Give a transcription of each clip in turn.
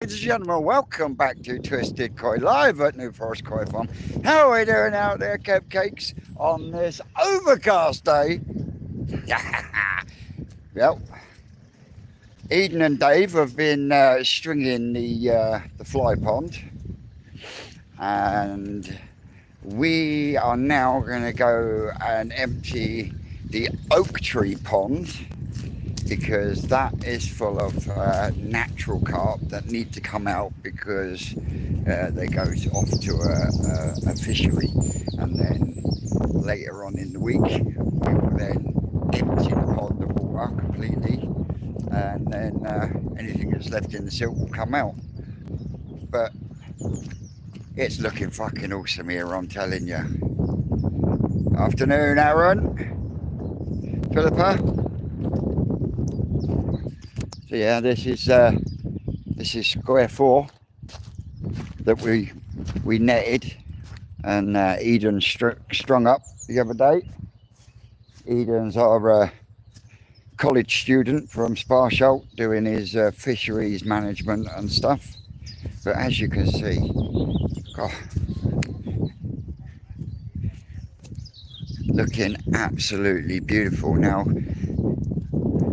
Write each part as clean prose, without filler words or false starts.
ladies and gentlemen, welcome back to Twisted Koi live at New Forest Koi Farm. How are we doing out there, cupcakes, on this overcast day? Well, Eden and Dave have been stringing the fly pond, and we are now going to go and empty the oak tree pond, because that is full of natural carp that need to come out because they go off to a fishery, and then later on in the week we will then empty the pond of water completely, and then anything that's left in the silt will come out. But it's looking fucking awesome here, I'm telling you. Afternoon, Aaron, Philippa. So yeah, this is square 4 that we netted, and Eden strung up the other day. Eden's our college student from Sparsholt doing his fisheries management and stuff. But as you can see, God, looking absolutely beautiful. Now,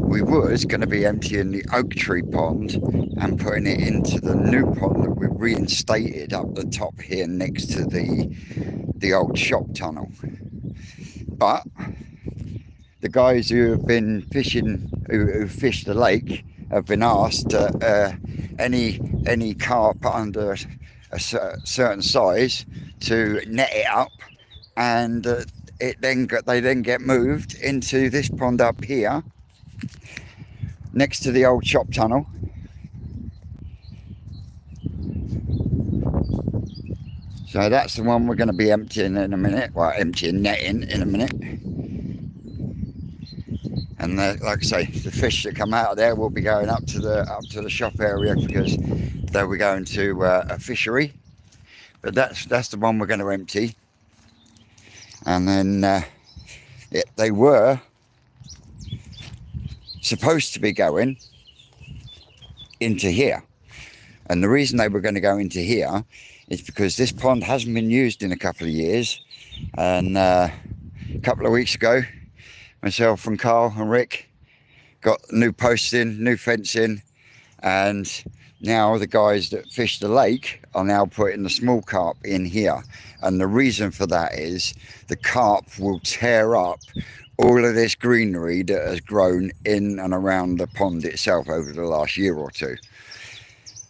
we was going to be emptying the oak tree pond and putting it into the new pond that we reinstated up the top here next to the old shop tunnel. But the guys who have been fishing, who fished the lake, have been asked any carp under a certain size to net it up, and they then get moved into this pond up here next to the old shop tunnel. So that's the one we're going to be emptying in a minute. Well, netting in a minute. And like I say, the fish that come out of there will be going up to the shop area, because they'll be going to a fishery. But that's the one we're going to empty. And then they were supposed to be going into here, and the reason they were going to go into here is because this pond hasn't been used in a couple of years, and a couple of weeks ago myself and Carl and Rick got new posts in, new fencing, and now the guys that fish the lake are now putting the small carp in here. And the reason for that is the carp will tear up all of this greenery that has grown in and around the pond itself over the last year or two.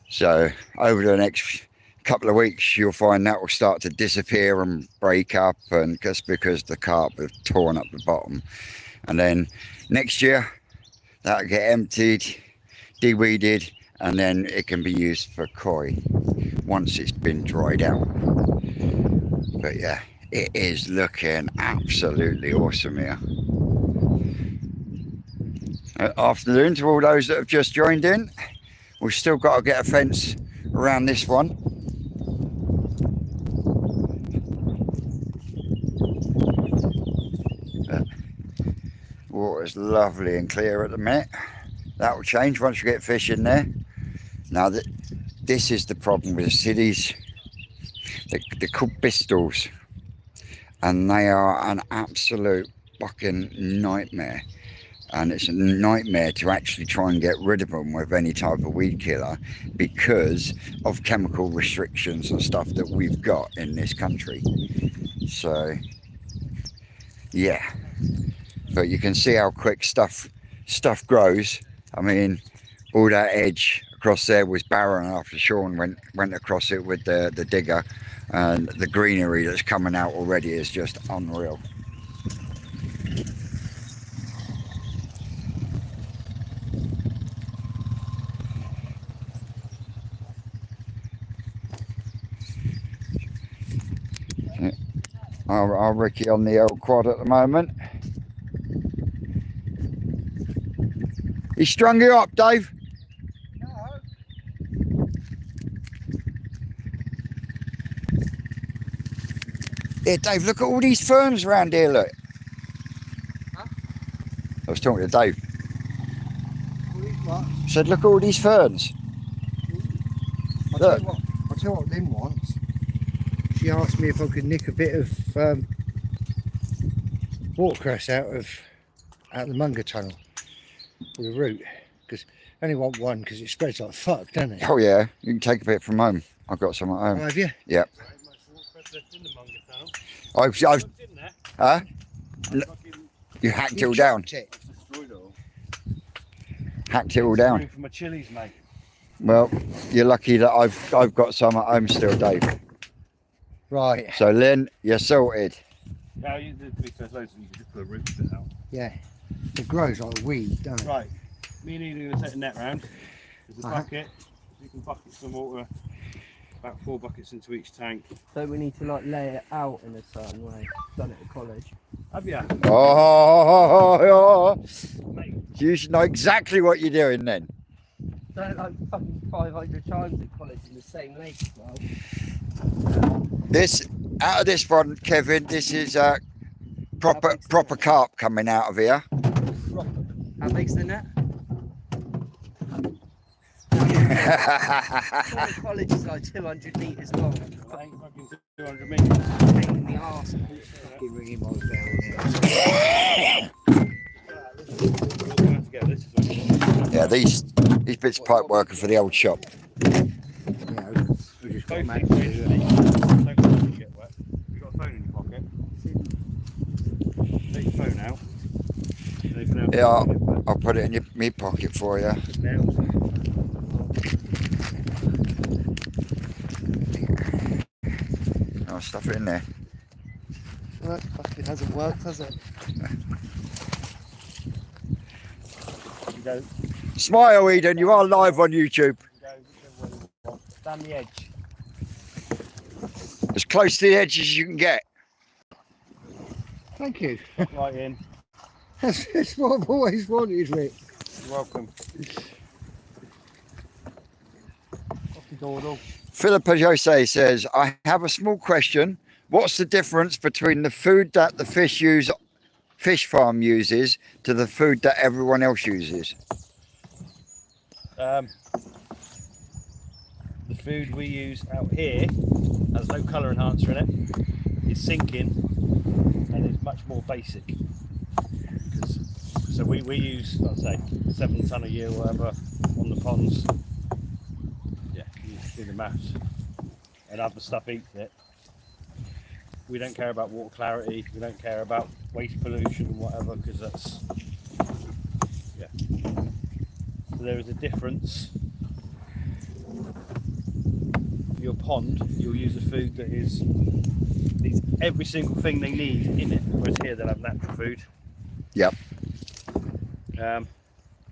So over the next couple of weeks, you'll find that will start to disappear and break up, and just because the carp have torn up the bottom. And then next year, that'll get emptied, de-weeded, and then it can be used for koi once it's been dried out. But yeah, it is looking absolutely awesome here. Afternoon to all those that have just joined in. We've still got to get a fence around this one. Water's lovely and clear at the minute. That will change once you get fish in there. Now, this is the problem with the cities. They're called bistles, and they are an absolute fucking nightmare. And it's a nightmare to actually try and get rid of them with any type of weed killer, because of chemical restrictions and stuff that we've got in this country. So yeah, but you can see how quick stuff grows. I mean, all that edge across there was barren after Sean went across it with the digger, and the greenery that's coming out already is just unreal. Our Ricky on the old quad at the moment. He strung you up, Dave? No. Yeah, Dave, look at all these ferns around here, look. Huh? I was talking to Dave. All these what? I said, look at all these ferns. Mm. Look. I'll tell you what Lynn wants. She asked me if I could nick a bit of watercress out of the Munger tunnel with a root, because I only want one because it spreads like fuck, doesn't it? Oh yeah, you can take a bit from home. I've got some at home. Oh, have you? Yep. I've huh? You hacked it all down. Hacked it all down. For my chilies, mate. Well, you're lucky that I've got some at home still, Dave. Right. So Lynn, you're sorted. Now you did be first loads and you can just put a root bit out. Yeah. It grows like a weed, doesn't it? Right. Me and Ian are gonna take the net round. There's a Uh-huh. bucket. You can bucket some water. About 4 buckets into each tank. So we need to like lay it out in a certain way. Done it at college. Have you? Oh, Mate, you should know exactly what you're doing then. Done it like fucking 500 times at college in the same lake as well. This out of this one, Kevin. This is proper carp coming out of here. How big's the net? College is like 200 metres long. I ain't fucking 200 metres. Pain in the arse. Fucking ringing my bell. This is what Yeah, these bits of pipe work are for the old shop. You know, we just got Both made these to do things, it. don't let you get wet. You've got a phone in your pocket. Take your phone out. And you can have Yeah, I'll put it in your me pocket for you. nails. I'll stuff it in there. Well, that fucking hasn't worked, has it? You go, Smile, Eden. You are live on YouTube. down the edge. As close to the edge as you can get. Thank you. Right in. That's what I've always wanted, Rick. You're welcome. Off the dawdle. Philippa Jose says, I have a small question. What's the difference between the food that the fish farm uses to the food that everyone else uses? The food we use out here has no colour enhancer in it. It's sinking and it's much more basic. So we use, let's say, 7 tonne a year or whatever on the ponds. Yeah, you do the maths. And other stuff eats it. We don't care about water clarity. We don't care about waste pollution and whatever, because that's, yeah. So there is a difference. For your pond, you'll use a food that needs every single thing they need in it, whereas here they'll have natural food. Yep.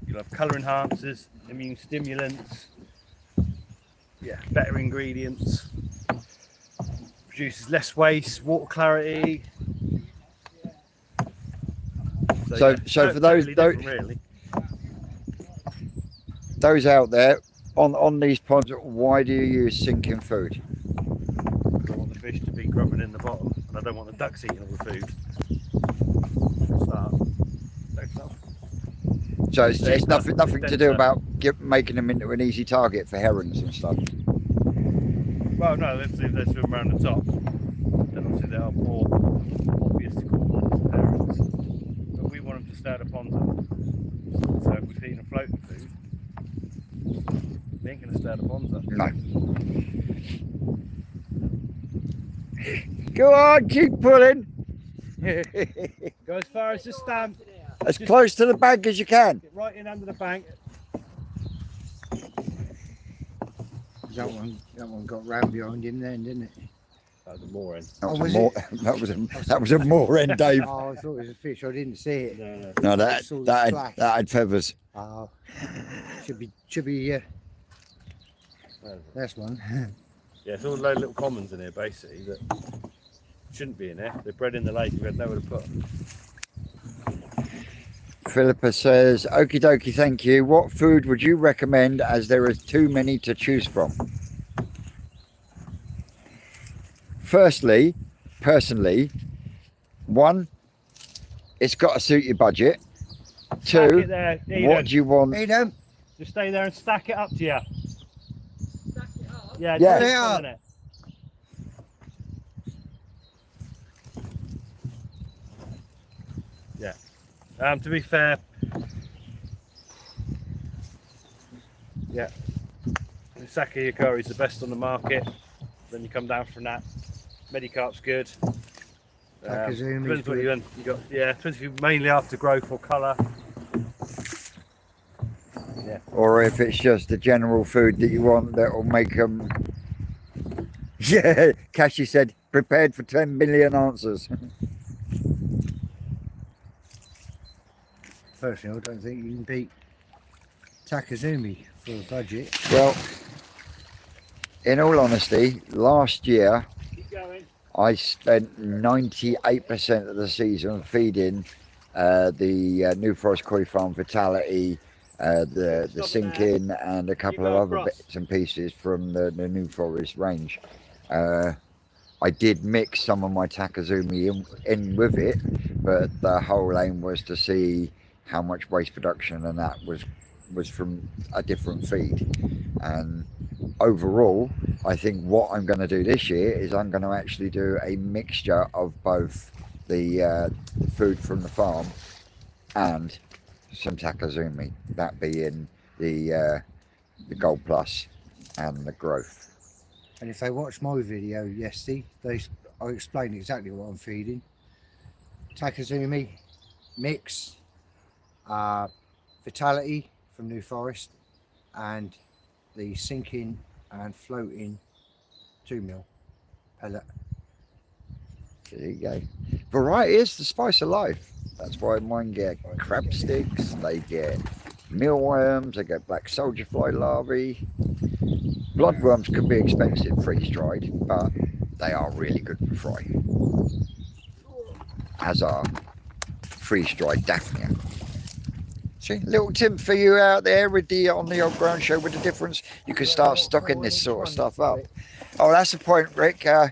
You'll have colour enhancers, immune stimulants, yeah, better ingredients, produces less waste, water clarity. So for those- different, really. Those out there, on these ponds, why do you use sinking food? I don't want the fish to be grubbing in the bottom, and I don't want the ducks eating all the food. So it's Denser, nothing to do denser. about making them into an easy target for herons and stuff. Well, no, let's see if they swim around the top. Then obviously they are more obvious to call them herons. But we want them to stay at the ponds up. So if we feed them floating food, they ain't going to stay at the ponds up. No. Go on, keep pulling. Go as far as the stamp. As close to the bank as you can. Get right in under the bank. That one got round behind him then, didn't it? That was a moor end. That was, was a more, it? that was a moor end, Dave. Oh, I thought it was a fish. I didn't see it. No. No, that Saw the that splash. had feathers. Oh, should be. That's one. Yeah, it's all a load of little commons in here basically that shouldn't be in there. They're bred in the lake, we had nowhere to put them. Philippa says, okie dokie, thank you. What food would you recommend as there is too many to choose from? Firstly, personally, one, it's got to suit your budget. Stack Two, it there, what do you want? Hey, don't. Just stay there and stack it up to you. Yeah, Yeah. it's They fun, are. isn't it? Yeah. To be fair, yeah, the Sakayakari is the best on the market. Then you come down from that. Medicarp's good. Takazumi's Depends what good. you got. Yeah, depends if you're mainly after growth or colour. Yeah. Or if it's just the general food that you want that will make them. Yeah, Kashi said, prepared for 10 million answers. Personally, I don't think you can beat Takazumi for a budget. Well, in all honesty, last year Keep going. I spent 98% of the season feeding the New Forest Koi Farm Vitality, the Sinking, and a couple of other bits and pieces from the New Forest range. I did mix some of my Takazumi in with it, but the whole aim was to see how much waste production and that was from a different feed. And overall, I think what I'm going to do this year is I'm going to actually do a mixture of both the food from the farm and some Takazumi, that being the Gold Plus and the Growth. And if they watch my video yesterday, I explained exactly what I'm feeding. Takazumi, mix, Vitality from New Forest, and the sinking and floating 2 mil pellet. There you go. Variety is the spice of life. That's why mine get crab sticks, they get mealworms, they get black soldier fly larvae. Bloodworms can be expensive freeze dried, but they are really good for fry. As are freeze dried Daphnia. See, little tip for you out there with the on the old ground show with the difference. You can start stocking this sort of stuff up. Oh, that's the point, Rick. I'll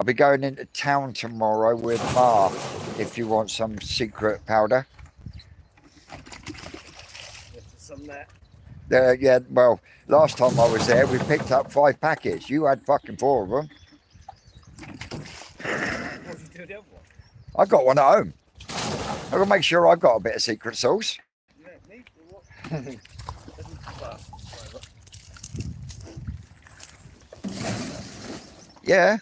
be going into town tomorrow with Ma if you want some secret powder. Some there. Yeah, well, last time I was there, we picked up 5 packets. You had fucking 4 of them. What did you do with the other one? I got one at home. I've got to make sure I've got a bit of secret sauce. You don't need to what? Yeah.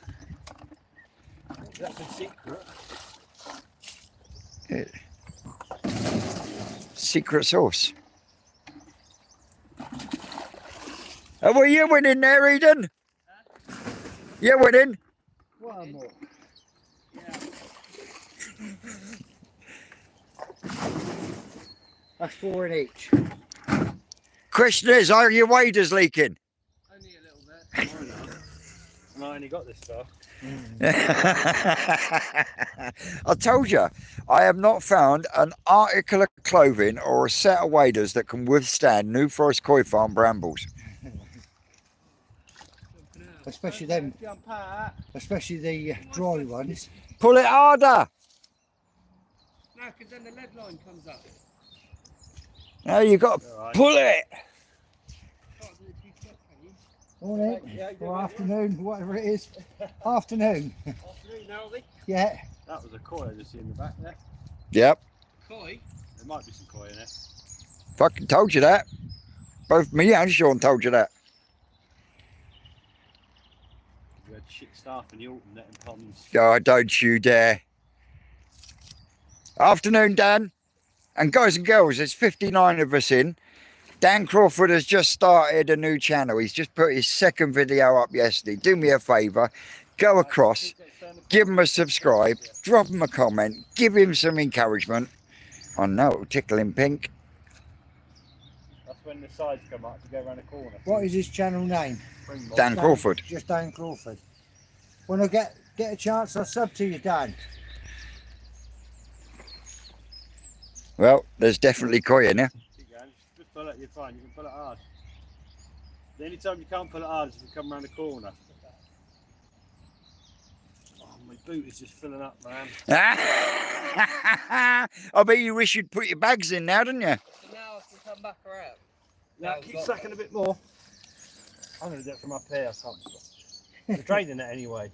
That's a secret. Secret sauce. Oh, well, you went in there, Eden. You went in. One more. That's 4 in each. Question is, are your waders leaking? Only a little bit. And I only got this far. I told you, I have not found an article of clothing or a set of waders that can withstand New Forest Koi Farm brambles. Especially them, especially the dry ones. Pull it harder. No, because then the lead line comes up. Now you got to Alright. pull it. Can't do it too quick, can you? Morning, Yeah, or afternoon, whatever it is. Afternoon. Afternoon, Aldi. Yeah. That was a koi I just see in the back there. Yep, Koi? There might be some koi in there. fucking told you that. Both me and Sean told you that. We had shit staff in the autumn netting ponds. Oh, don't you dare. Afternoon, Dan. And guys and girls, there's 59 of us in. Dan Crawford has just started a new channel. He's just put his second video up yesterday. Do me a favour, go across, give him a subscribe, drop him a comment, give him some encouragement. I know it'll tickle him pink. That's when the sides come up to go around the corner. What is his channel name? Springbok. Dan Crawford. Just Dan Crawford. When I get a chance, I'll sub to you, Dan. Well, there's definitely koi in here. Keep going. Just pull it, you're fine. You can pull it hard. The only time you can't pull it hard is if you come around the corner. Oh, my boot is just filling up, man. I bet you wish you'd put your bags in now, didn't you? So now I can come back around. Now keep sucking a bit more. I'm going to do it from up here. I can't. We're draining it anyway.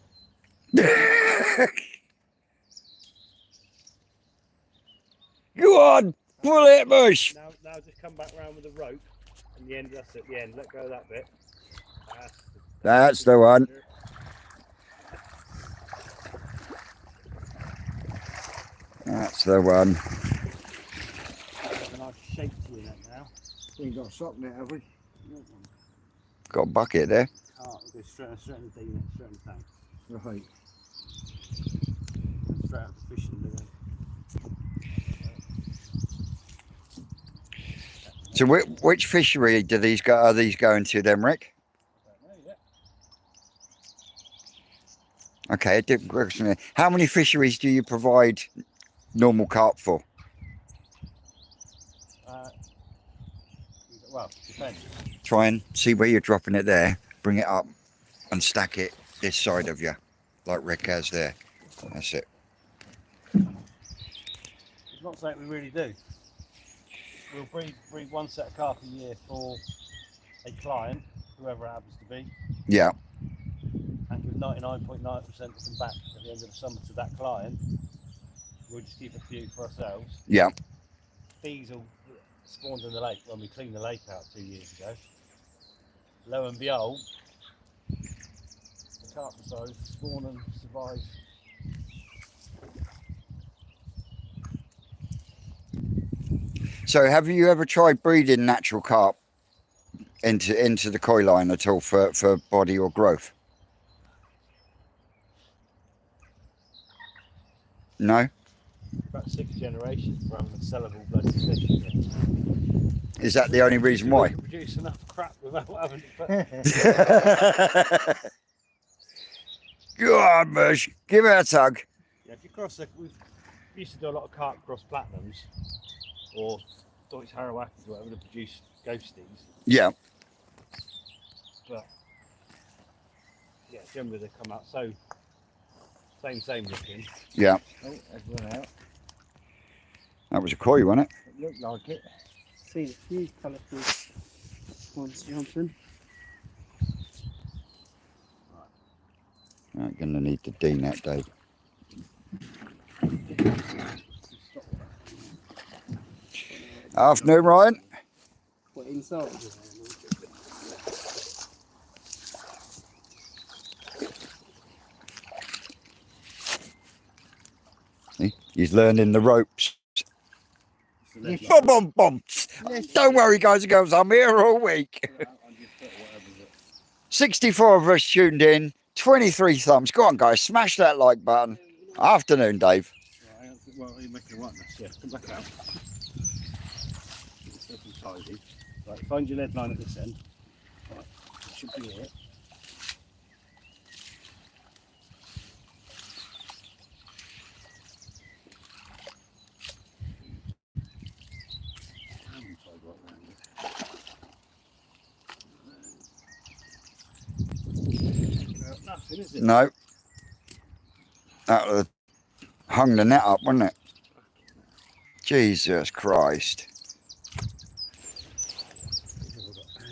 Go on, pull it, Bush. Now just come back round with the rope and the end. That's at the end. Let go of that bit. That's the one. That's the one. Got a nice shape to it now. We ain't got a sock net, have we? Got a bucket there. Oh, we'll go straight in the dean, straight in the tank. Right. Straight out the fishing again. So which fishery do these go? Are these going to then, Rick? Okay, a different question. How many fisheries do you provide normal carp for? Well, depends. Try and see where you're dropping it there. Bring it up and stack it this side of you, like Rick has there. That's it. It's not something we really do. We'll breed one set of carp a year for a client, whoever it happens to be, Yeah, and give 99.9% of them back at the end of the summer to that client. We'll just keep a few for ourselves. yeah. These all spawned in the lake when we cleaned the lake out 2 years ago. Lo and behold, the carp decided to spawn and survive. So have you ever tried breeding natural carp into the koi line at all for body or growth? No? About 6 generations for having a sellable bloody fish. Yeah. Is that the only reason why? We can produce enough crap without having to put. Go on, Bush. Give it a tug. Yeah, if you cross we used to do a lot of carp cross platinums or Deutsch Harawakas or whatever to produce ghosties. Yeah. But yeah, generally they come out so same looking. Yeah. Oh, that's one out. That was a koi, wasn't it? It looked like it. Seen a few colourful ones jumping. I'm going to need the D net, Dave. Afternoon, Ryan. What, inside? See? He's learning the ropes. So Bum, bum, bum. Don't worry, guys and girls. I'm here all week. 64 of us tuned in. 23 thumbs. Go on, guys. Smash that like button. Afternoon, Dave. well, you're making a white mess. Yeah, come back out. It's open tidy. Right, find your lead line at this end. Right, it should be here. Nothing, is it? No. That would have hung the net up, wouldn't it? Jesus Christ.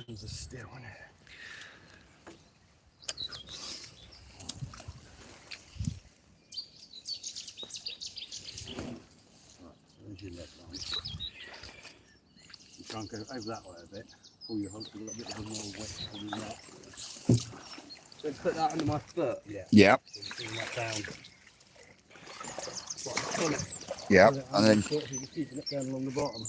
Hands are still, isn't it? Right, there's your lead line. You try and go over that way a bit. Pull your hook a little bit of a more wet than that. So put that under my foot. Yeah. Yeah, Bring that down. What, on it? yeah. Put it And then so you're keeping it down along the bottom.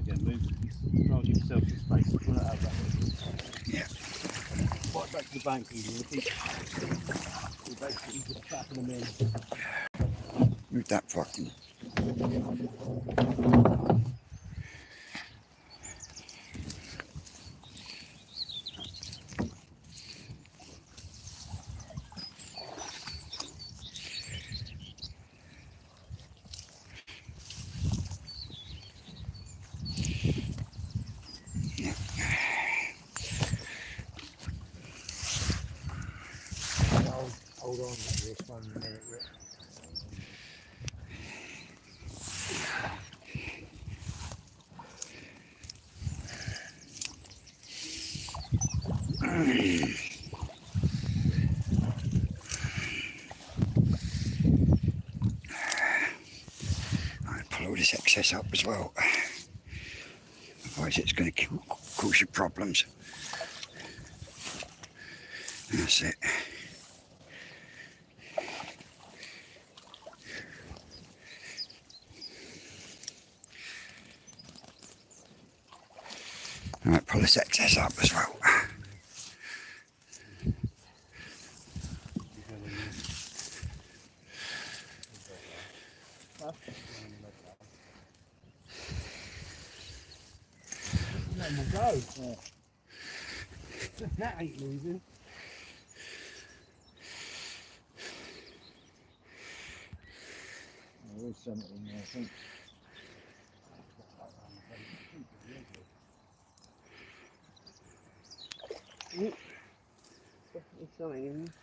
Again, move it. Try and give yourself some space. Pull it out that way. Yeah. Right back to the bank and you keep basically just trapping them in. move that fucking. Hold on like this. 1 minute, Rick. I'll pull all this excess up as well. Otherwise it's going to cause you problems. That's it. Alright, pull this excess up as well. Let them go. That ain't moving. There is something in there, I think. There's something in there.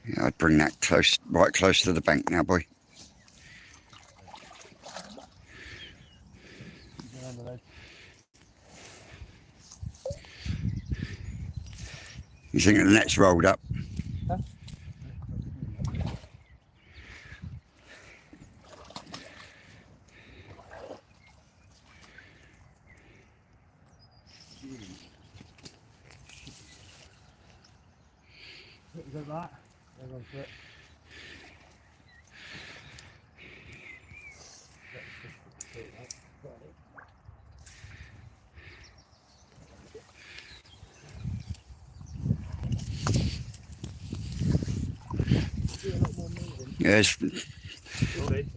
Yeah, I'd bring that close, right close to the bank now, boy. You think the net's rolled up? Look at that. There goes it.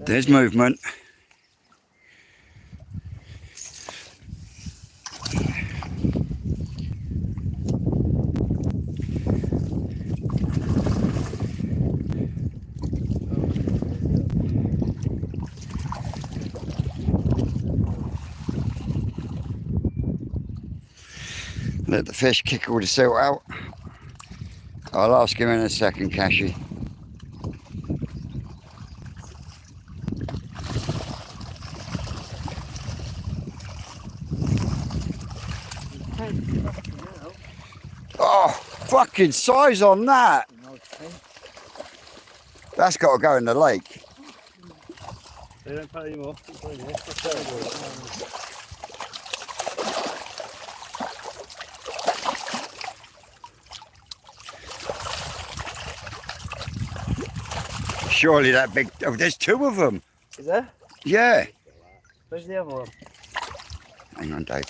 There's movement. Let the fish kick all the silt out. I'll ask him in a second, Cashy. Oh, fucking size on that. That's got to go in the lake. They don't pay anymore. Surely that big, oh, there's two of them. Is there? Yeah. Where's the other one? Hang on, Dave.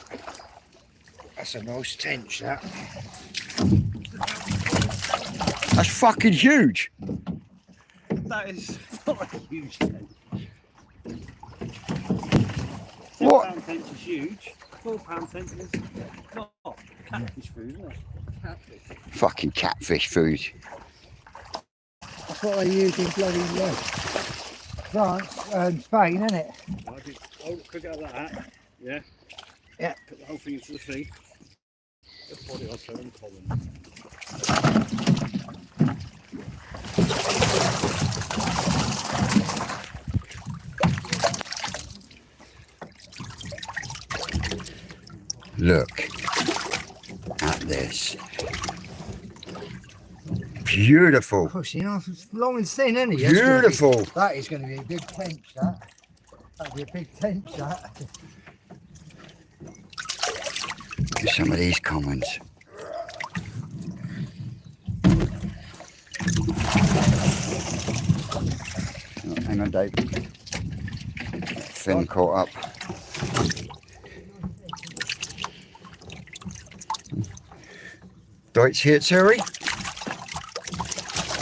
That's a nice tench, that. That's fucking huge. That is not a huge tent. What? £10 tent is huge. £4 tent is not. Catfish food, isn't it? Catfish. Fucking catfish food. That's what they use in bloody France and Spain, isn't it? I did, oh, quick out of that. Yeah. Yeah. Put the whole thing into the feed. Just body on so uncommon. Look at this. Beautiful. Pushing off, it's long and thin, isn't it? Beautiful. That is going to be a big tench, that. That'll be a big tench, that. Look at some of these commons. Oh, hang on, Dave. Fin caught up. Deutsch here, Terry.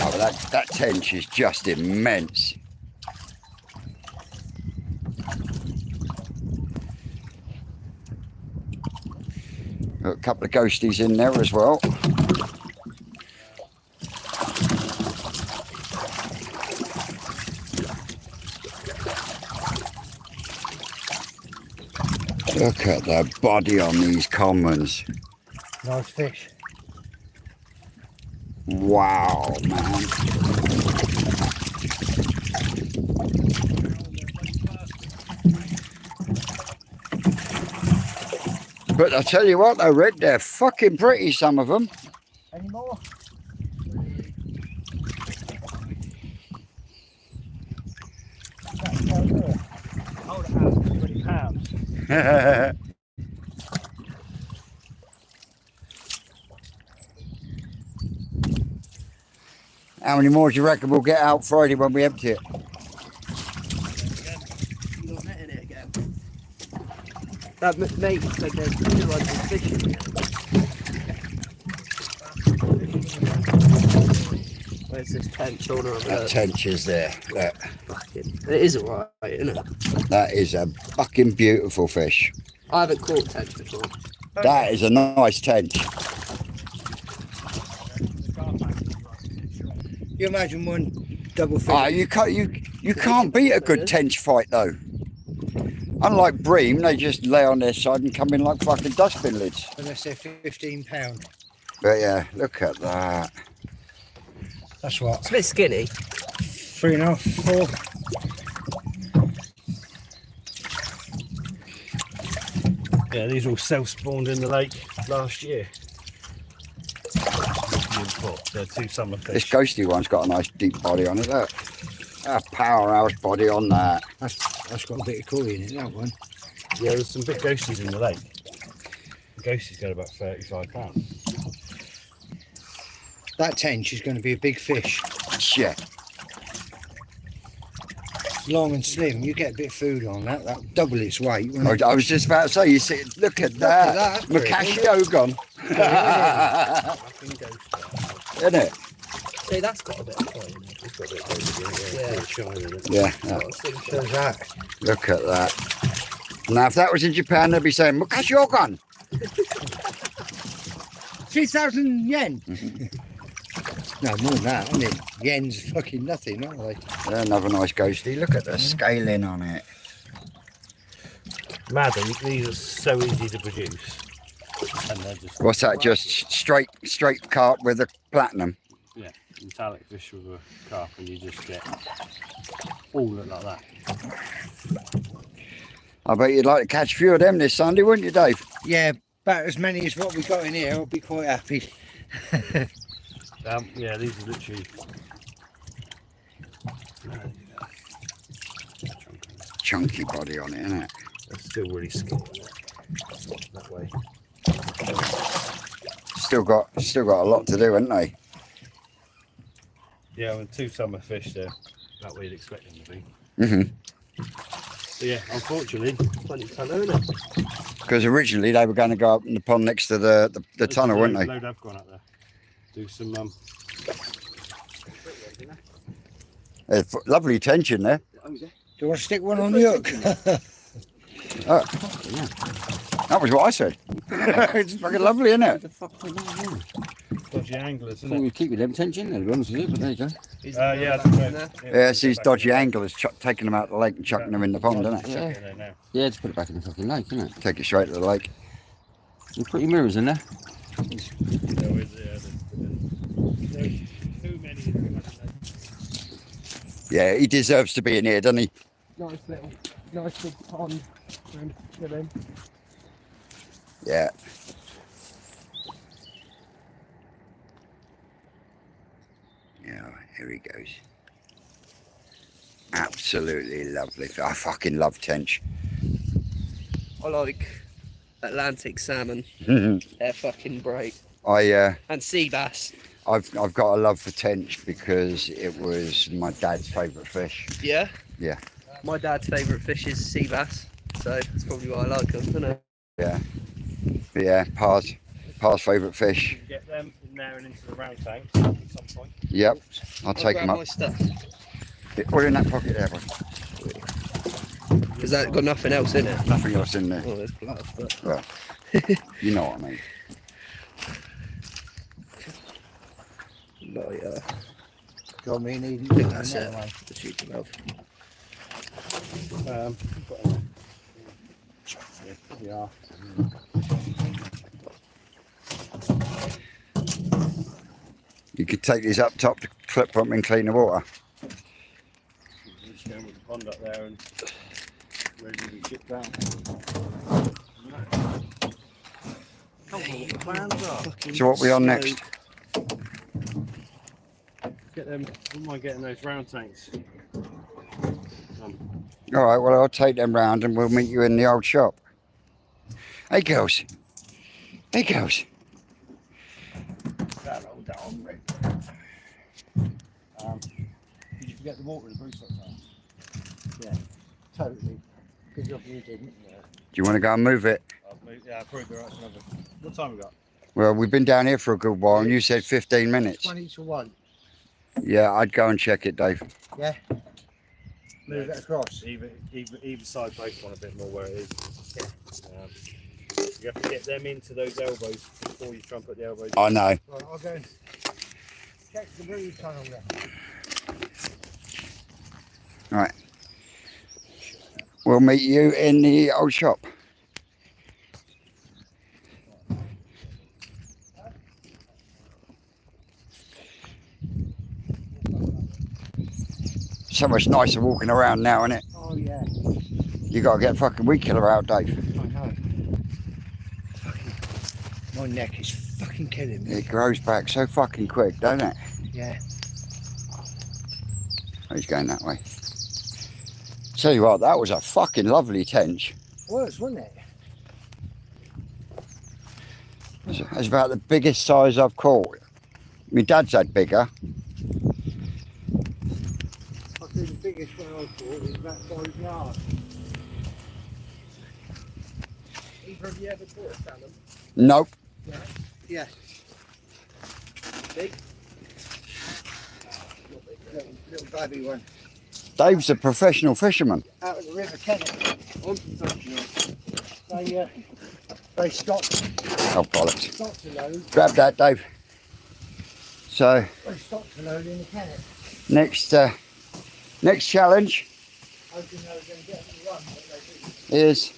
Oh, that tench is just immense. Got a couple of ghosties in there as well. Look at the body on these commons. Nice fish. Wow, man. But I tell you what though, Rick, they're fucking pretty, some of them. Any more? Hold it out, 20 pounds. How many more do you reckon we'll get out Friday when we empty it? You're netting it again. That mate said there's 200 fish in here. Where's this tench on over That there? tench is there. Look, Fucking, it is alright, isn't it? that is a fucking beautiful fish. I haven't caught tench before. That is a nice tench. You imagine one double fish. Ah, you can't beat a good tench fight though. Unlike bream, they just lay on their side and come in like fucking dustbin lids. Unless they're £15. But yeah, look at that. That's what. It's a bit skinny. 3.5, 4. Yeah, these all self-spawned in the lake last year. They're 2 summer This fish. ghosty one's got a nice deep body on it. Look, a powerhouse body on that. That's got a bit of koi in it, that one. Yeah, there's some big ghosties in the lake. The ghosties got about 35 pounds. That tench is going to be a big fish. Yeah, Long and slim. You get a bit of food on that. That'll double its weight. won't it? I was just about to say. You see, look at that, that's pretty. Macasio gone, Fucking ghost. isn't it? See, that's got a bit of koi in it. It's got a bit of ghosty in it, Yeah. shine in it. Yeah, Got a slingshot. Shows that. look at that. Now, if that was in Japan, they'd be saying Macasio gone. 3,000 yen. No, more than that, isn't it? Yen's fucking nothing, aren't they? Yeah, another nice ghosty. Look at the scaling on it. Madam, these are so easy to produce. And they're just What's that? Just straight carp with a platinum. metallic fish with a carp, and you just get all look like that. I bet you'd like to catch a few of them this Sunday, wouldn't you, Dave? Yeah, about as many as what we got in here. I'll be quite happy. Yeah, these are literally. Chunky body on it, isn't it? They're still really skinny. That way. Still got a lot to do, haven't they? Yeah, with 2 summer fish there, that way you'd expect them to be. Mm-hmm. So yeah, unfortunately, 20 tonner, isn't it? Because originally they were going to go up in the pond next to the tunnel, weren't they? Load have gone up there. Do some Lovely tension there. Do you want to stick one on the hook? That was what I said. It's fucking lovely, isn't it? dodgy anglers, isn't Well, it? we keep with them tension there, to be honest with you, but there you go. Yeah, Back in there. Yeah, it's these dodgy anglers taking them out of the lake and chucking them in the pond, isn't it? Chuck it in there now. Yeah, just put it back in the fucking lake, isn't it? Take it straight to the lake. You put your mirrors in there. There is, there's too many in the lake. Yeah, he deserves to be in here, doesn't he? Nice big pond. And chilling. Yeah. Yeah, here he goes. Absolutely lovely. I fucking love tench. I like Atlantic salmon. They're fucking great. And sea bass. I've got a love for tench because it was my dad's favourite fish. Yeah? Yeah. My dad's favourite fish is sea bass. So that's probably why I like them, isn't it? Yeah. But yeah, Pa's favourite fish. You get them in there and into the round tank at some point. Yep. I'll take grab them up. my stuff. Put it in that pocket there, bud. Because that got nothing else in it. Nothing else in there. Oh, there's blood, but Well, you know what I mean. not Got me needing I think that's it. The shooting valve. Um, Yeah. You could take these up top to clip them and clean the water. We're just going with the pond up there and ready to be shipped down. Plans are. So what we on next? Get them. Wouldn't mind getting those round tanks. All right, well, I'll take them round and we'll meet you in the old shop. Hey, girls. Hey, girls. That old down, right? Did you forget the water in the Bruce tank? Totally. Good job you didn't. Do you want to go and move it? Yeah, I'll probably be right for another. What time we got? Well, we've been down here for a good while and you said 15 minutes. 20 to 1. Yeah, I'd go and check it, Dave. Yeah. Move it across. Either side both want a bit more where it is. You have to get them into those elbows before you trumpet the elbows. I know. Right, I'll go and check the brood tunnel then. Right. We'll meet you in the old shop. So much nicer walking around now, isn't it? Oh yeah, You gotta get fucking weed killer out, Dave. I know. My neck is fucking killing me. It grows back so fucking quick, don't it? Yeah. Oh, he's going that way. Tell you what, that was a fucking lovely tench. Was, wasn't it? It's about the biggest size I've caught. My dad's had bigger. I think the biggest one I caught was about 5 yards. Either of you ever caught a salmon? Nope. Yeah. Big? Little baby one. Dave's a professional fisherman. Out of the River Kennet. I'm professional. They stopped Oh, bollocks. to load. Grab that, Dave. So, They stopped to load in the Kennet. next challenge Hoping they were going to get them to run, but they didn't. is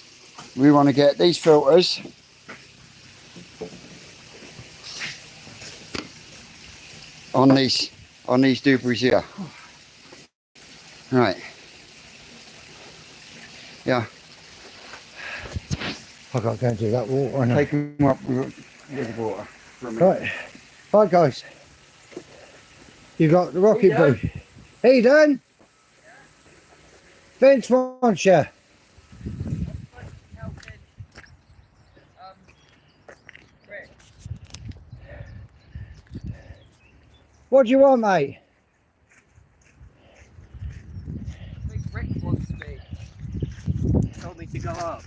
we want to get these filters on these doobies here. Right. Yeah. I've got to go and do that water. And Take them up with the water. For a minute. right. Right, guys. You got the rocket boot. Hey, Dan. Vince wants you. What do you want, mate? I think Rick wants me. Told me to go up.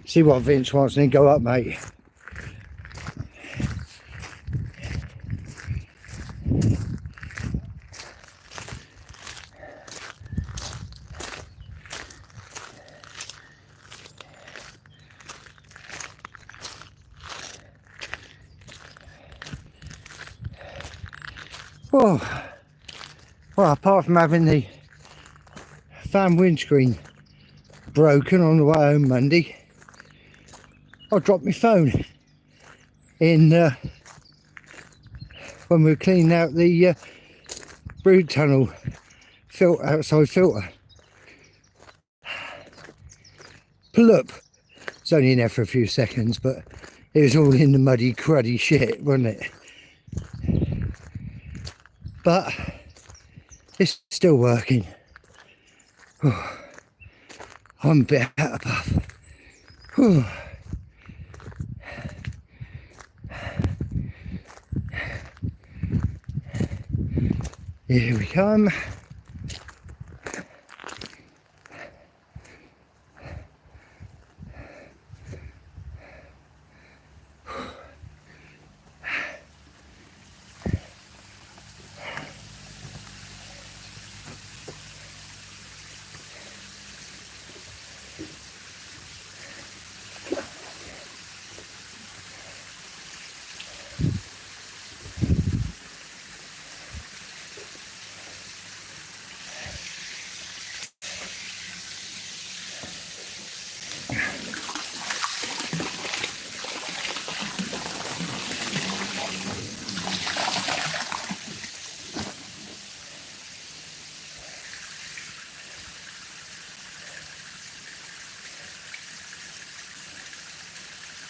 See what Vince wants and then go up, mate. Oh, well, apart from having the fan windscreen broken on the way home Monday, I dropped my phone in when we were cleaning out the brood tunnel outside filter. Plup. It's only in there for a few seconds, but it was all in the muddy, cruddy shit, wasn't it? But it's still working. Oh, I'm a bit out of puff. Oh. Here we come.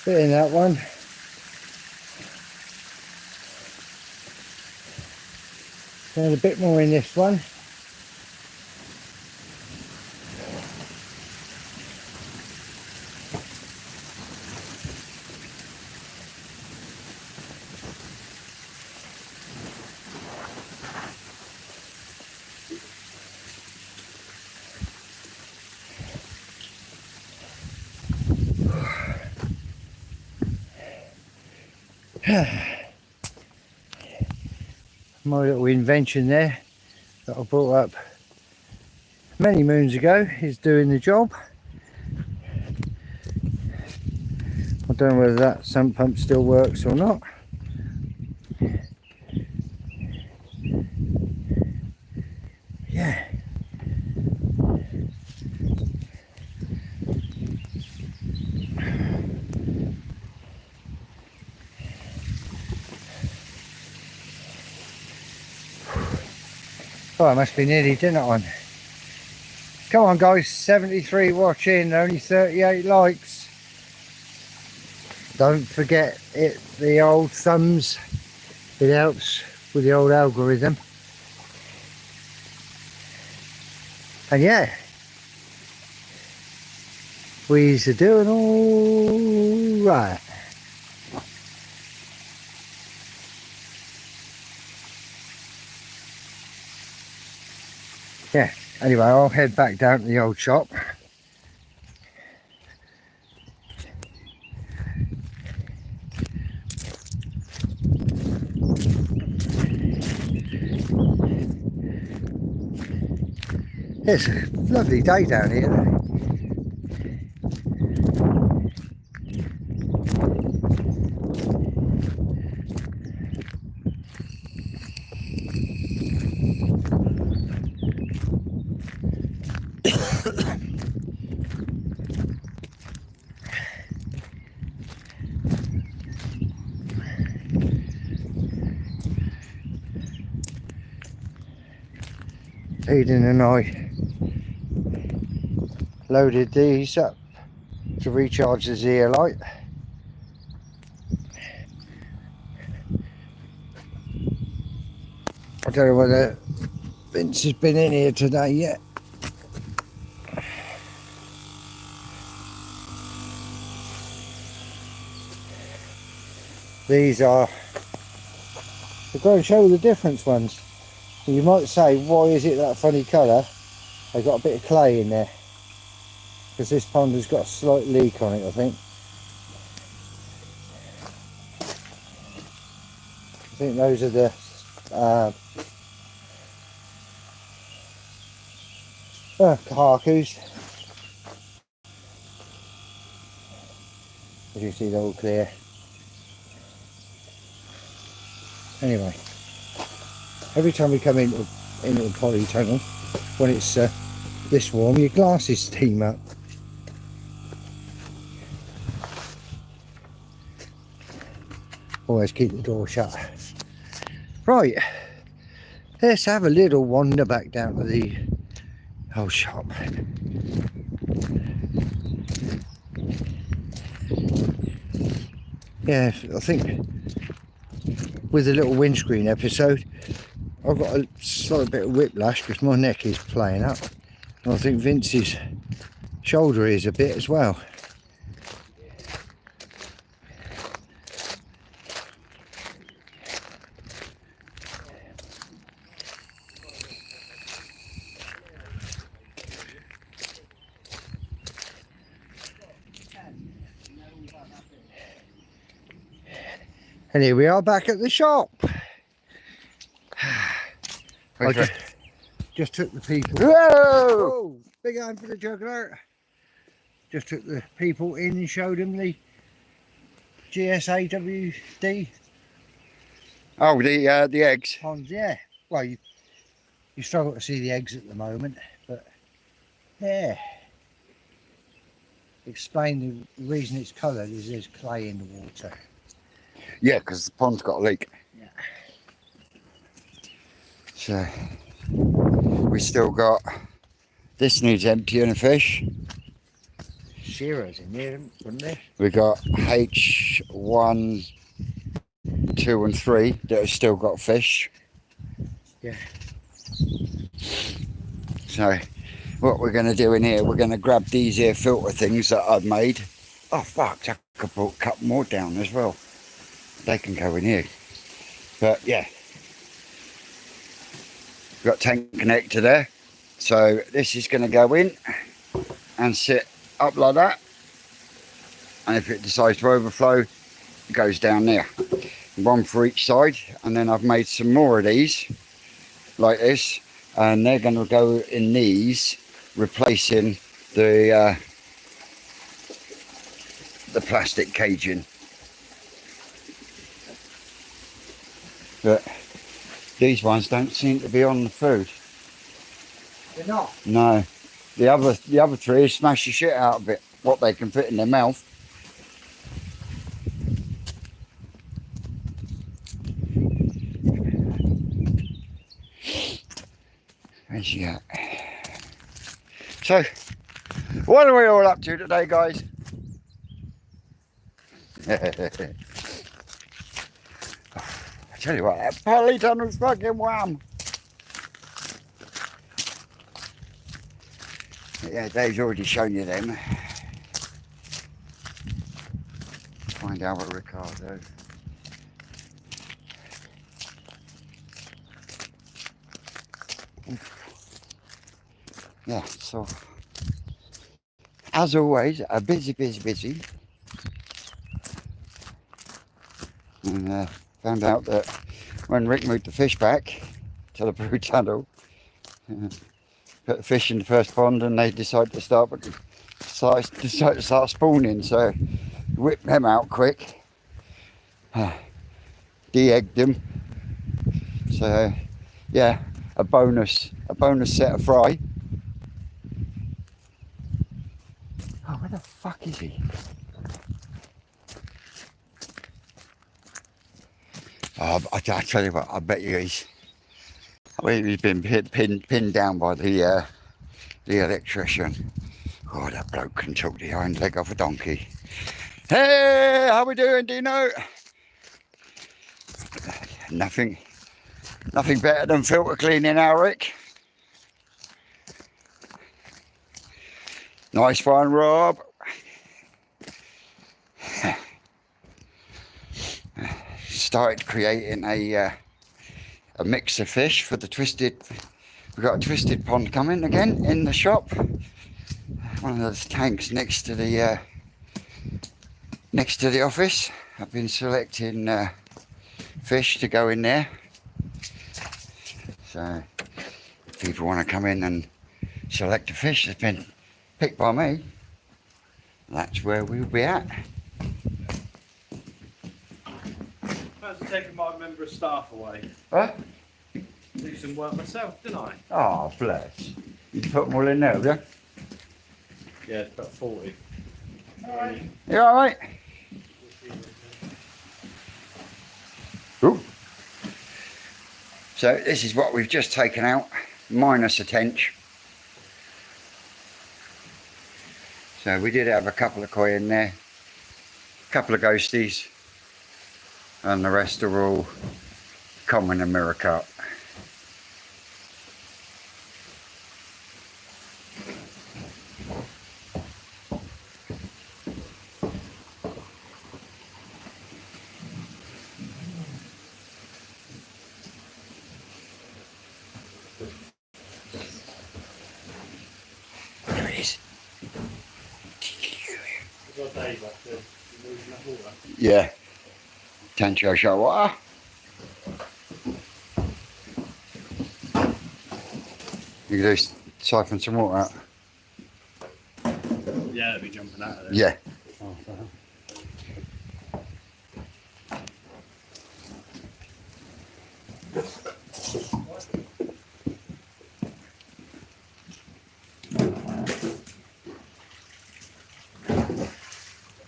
Bit in that one. And a bit more in this one. My little invention there that I brought up many moons ago is doing the job. I don't know whether that sump pump still works or not. Yeah. Oh, I must be nearly dinner on. Come on guys, 73 watching, only 38 likes. Don't forget it, the old thumbs, it helps with the old algorithm. And yeah, we're doing all right. Yeah, anyway, I'll head back down to the old shop. It's a lovely day down here. Eden and I loaded these up to recharge the zeolite. I don't know whether Vince has been in here today yet. These are, they're going to show the difference ones. You might say, why is it that funny colour? They've got a bit of clay in there. Because this pond has got a slight leak on it, I think. I think those are the Kahakus. As you see, they're all clear. Anyway. Every time we come into the polytunnel, when it's this warm, your glasses steam up. Always keep the door shut. Right, let's have a little wander back down to the old shop. Yeah, I think with the little windscreen episode, I've got a slight bit of whiplash because my neck is playing up. And I think Vince's shoulder is a bit as well. And here we are back at the shop. I just took the people. Whoa! Big hand for the juggler. Just took the people in and showed them the GSAWD. Oh, the eggs. Ponds, yeah. Well, you struggle to see the eggs at the moment, but yeah. Explain the reason it's coloured is there's clay in the water. Yeah, because the pond's got a leak. Yeah. So we still got this needs emptying a fish. zeros in there, wouldn't there? We got H1, 2 and 3 that have still got fish. Yeah. So what we're going to do in here, we're going to grab these here filter things that I've made. Oh fuck, I could put a couple more down as well. They can go in here. But yeah, we've got tank connector there. So this is going to go in and sit up like that. And if it decides to overflow, it goes down there. One for each side. And then I've made some more of these like this. And they're going to go in these, replacing the plastic caging. But these ones don't seem to be on the food. They're not. No. The other three smash the shit out of it, what they can fit in their mouth. Where's she at? So, what are we all up to today, guys? I tell you what, that polytunnel's fucking wham. Yeah, Dave's already shown you them. Find out what Ricardo. Yeah, so as always, a busy. And found out that when Rick moved the fish back to the Brew Tunnel, put the fish in the first pond, and they decided to start spawning. So whipped them out quick, de-egged them. So yeah, a bonus set of fry. Oh, where the fuck is he? Oh, I tell you what, I bet you he's been pinned down by the electrician. Oh, that bloke can talk the hind leg off a donkey. Hey, how we doing, Dino? Nothing better than filter cleaning, Rick. Nice one, Rob. Started creating a mix of fish for the twisted. We've got a twisted pond coming again in the shop. One of those tanks next to the office. I've been selecting fish to go in there. So if people want to come in and select a fish that's been picked by me, that's where we'll be at. I was taking my member of staff away. Huh? Do some work myself, didn't I? Oh, bless. You put them all in there, have you? Yeah, it's about 40. You alright? Ooh. So this is what we've just taken out, minus a tench. So we did have a couple of koi in there, a couple of ghosties, and the rest are all common and mirror carp. There it is. Yeah. Tancho show water. You can just siphon some water out. Yeah, they'll be jumping out of there. Yeah. Oh,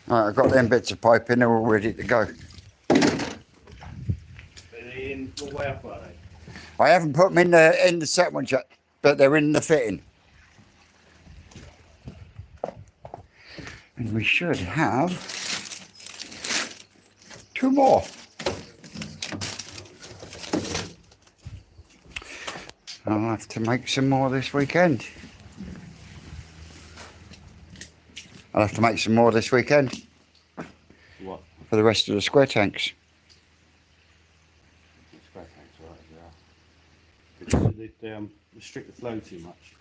Right, I've got them bits of pipe in, they're all ready to go. Are they in all the way up, are they? I haven't put them in the set one yet, but they're in the fitting. And we should have 2 more. I'll have to make some more this weekend. I'll have to make some more this weekend What? for the rest of the square tanks. Square tanks, right? Yeah. They restrict the flow too much.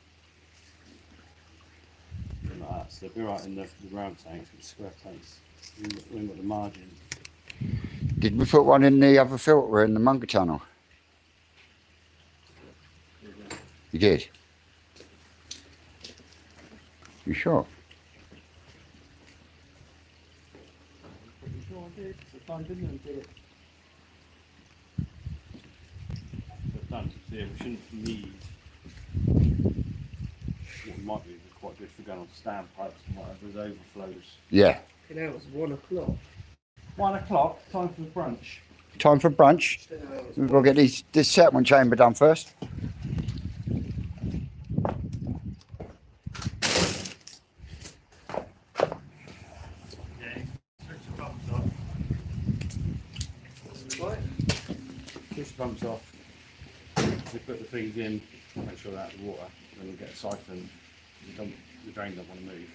Something like that. So they'll be right in the round tanks, but the square tanks, we haven't got the margin. Did we put one in the other filter in the Munger tunnel? You did? You sure? So done. So yeah, we shouldn't need. What we might do is quite good for going on standpipes and whatever, overflows. Yeah. You know, it's 1 o'clock. 1 o'clock, time for the brunch. Time for brunch. We've got to get this settlement chamber done first. Yeah, switch the pumps off. Right? Switch the pumps off. We put the things in, make sure they're out of the water, then we'll get a siphon. The drain don't want to move.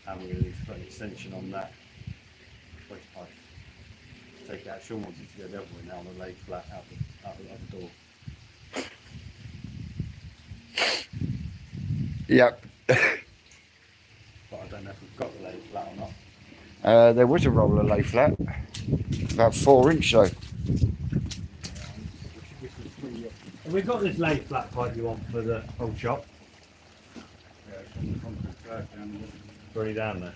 And we're going to need to put an extension on that waste pipe. Take out, Sean wants it to go the other way now on the lay flat out the other door. Yep. But I don't know if we've got the lay flat or not. There was a roller lay flat. About 4 inch though. And we've got this lay flat pipe you want for the whole shop. Yeah, it's on the concrete curb down there. It's already down there.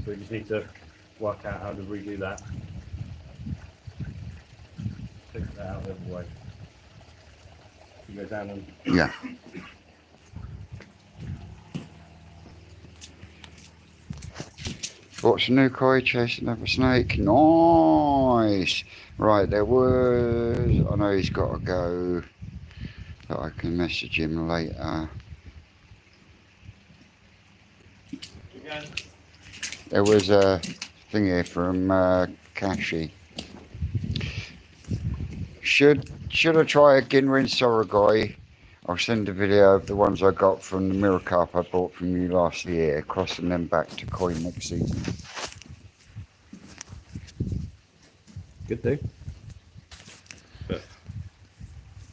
So we just need to work out how to redo that. Fix that out the other way. You go down and Yeah. Bought some new koi, chased another snake. Nice. Right, there was. I know he's got to go. But I can message him later. again. There was a thing here from Kashi. Should I try a Ginrin Sorogoi? I'll send a video of the ones I got from the mirror carp I bought from you last year, crossing them back to koi next season. Good do.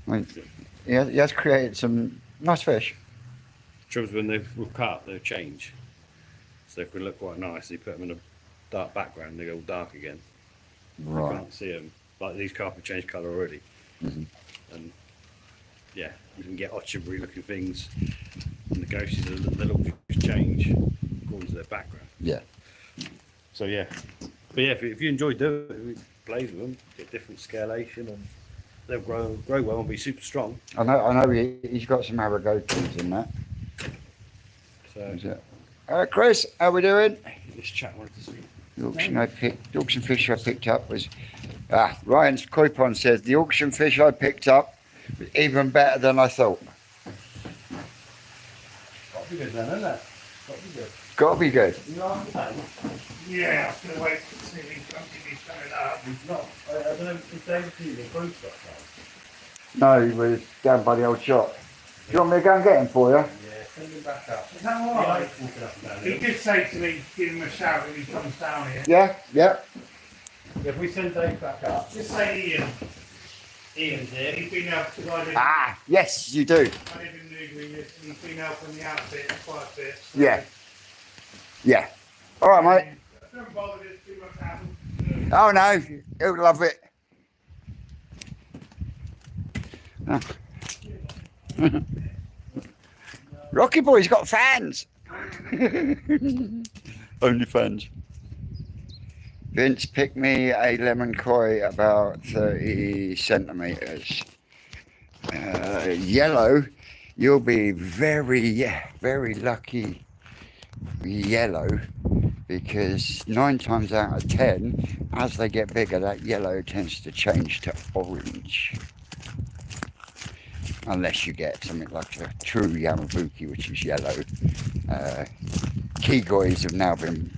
I mean, he has created some nice fish. Troubles when they've cut, they'll change. So if we look quite nice, you put them in a dark background, they go all dark again. You Right. can't see them. Like these carp have changed colour already. Mhm. And yeah, you can get Otterbury looking things. And the ghosts, they'll all just change according to their background. Yeah. So yeah. But yeah, if you enjoy doing it, we play with them, get different scalation and they'll grow well and be super strong. I know he's got some Aragotas in that. So Is it? Chris, how we doing? this chat wanted to speak. The auction fish I picked up was Ryan's koi pond says the auction fish I picked up was even better than I thought. Got to be good then, isn't it? Got to be good. Gotta be good. You know what I'm saying? Yeah, I'm gonna wait to see if he's going to be coming up. He's not. I don't know if David Keegan improved stuff No, he was down by the old shop. Do you want me to go and get him for you? Yeah, send him back up. Is that all Yeah, right? he's walking up and down He here. did say to me, give him a shout if he comes down here. Yeah, yeah. If we send Dave back up, Just say Ian. Ian's here. He's been out because I Yes, you do. live in Newbury and he's been helping me out a bit, quite a bit. So Yeah. Yeah. All right, mate. Don't bother this too much happen. Oh no, he'll love it. Rocky Boy's got fans. Only fans. Vince picked me a lemon koi about 30 centimeters. Yellow, you'll be very, very lucky yellow, because 9 times out of 10, as they get bigger, that yellow tends to change to orange. Unless you get something like a true Yamabuki, which is yellow. Kigois have now been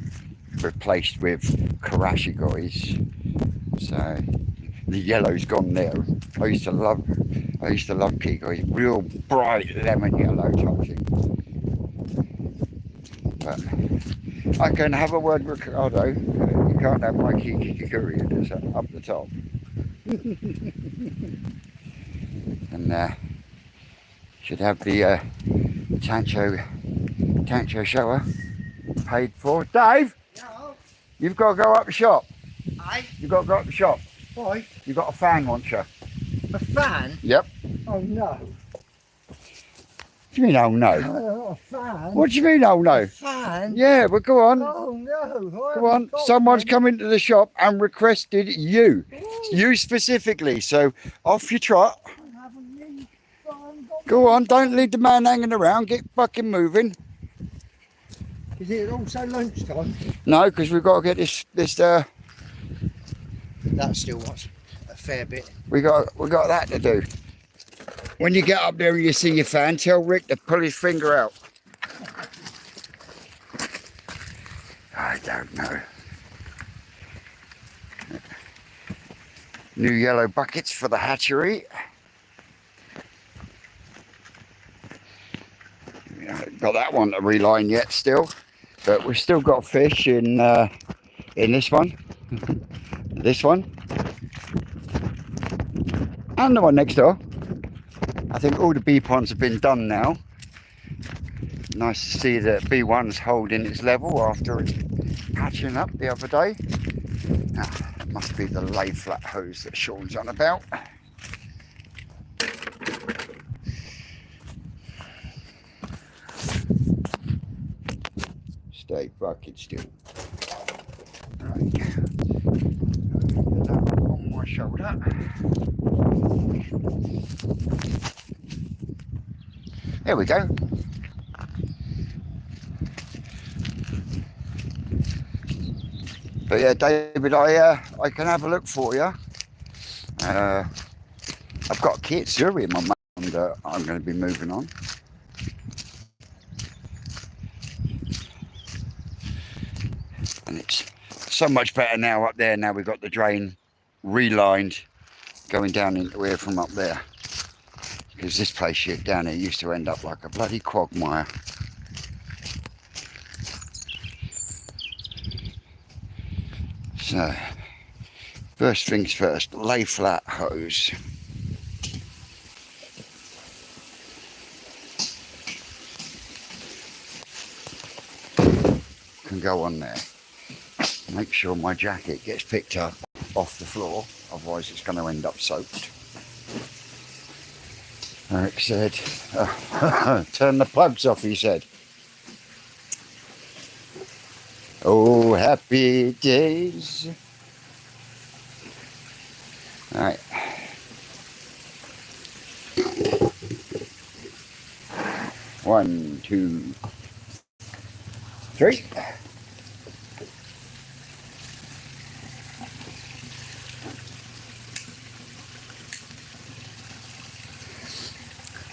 replaced with Karashigoi. So the yellow's gone there. I used to love Kigois, real bright lemon yellow type thing. But I can have a word with Ricardo. You can't have my Kikikuri that's up the top. And should have the Tancho shower paid for. Dave, No. you've got to go up the shop. Aye. You've got to go up the shop. Why? You've got a fan launcher. A fan? Yep. Oh no. What do you mean, oh no? A fan? What do you mean, oh no? A fan? Yeah, but go on. Oh no. Go on. Someone's come into the shop and requested you. You specifically. So off you trot. Go on, don't leave the man hanging around. Get fucking moving. Is it also lunchtime? No, because we've got to get this. That still wants a fair bit. We got that to do. When you get up there and you see your fan, tell Rick to pull his finger out. I don't know. New yellow buckets for the hatchery. We haven't got that one to reline yet still, but we've still got fish in this one, this one, and the one next door. I think all the bee ponds have been done now. Nice to see that B1's holding its level after its patching up the other day. Now, it must be the lay flat hose that Sean's on about. Stay fucking still. Right. Get that on my shoulder. There we go. But yeah, David, I can have a look for you. I've got a Kitsuri in my mind that I'm going to be moving on. And it's so much better now up there. Now we've got the drain relined going down into here from up there. Because this place here down here used to end up like a bloody quagmire. So, first things first, lay flat hose. Can go on there. Make sure my jacket gets picked up off the floor, otherwise it's going to end up soaked. Eric said, turn the plugs off, he said. Oh, happy days. All right. One, two, three.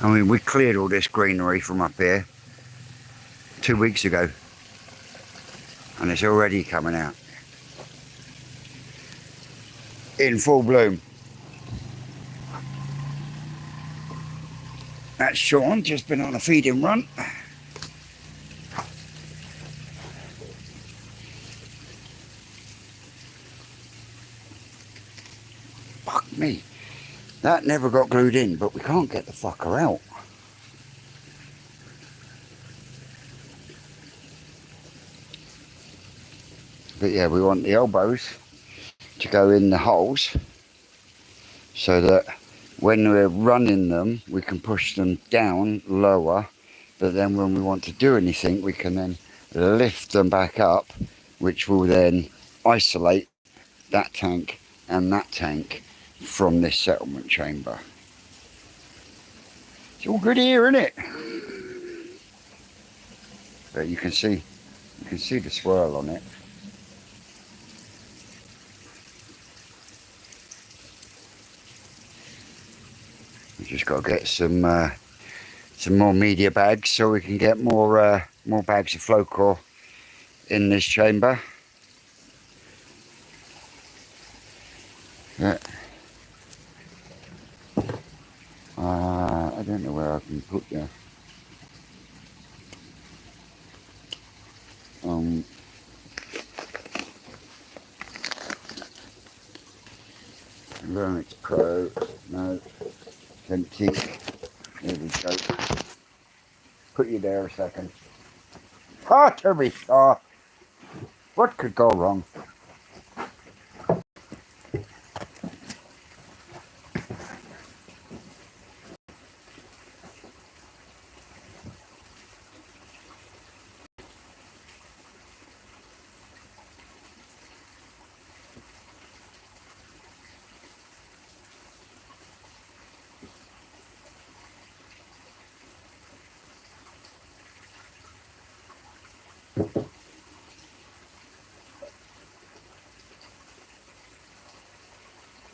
I mean, we cleared all this greenery from up here 2 weeks ago. And it's already coming out. In full bloom. That's Sean, just been on a feeding run. Fuck me. That never got glued in, but we can't get the fucker out. But yeah, we want the elbows to go in the holes so that when we're running them, we can push them down lower. But then when we want to do anything, we can then lift them back up, which will then isolate that tank and that tank from this settlement chamber. It's all good here, isn't it? But you can see the swirl on it. We just got to get some more media bags so we can get more bags of Flowcore in this chamber. Yeah. I don't know where I can put you. Vernix Pro, no, empty. There we go. Put you there a second. Ah, to be sure. What could go wrong?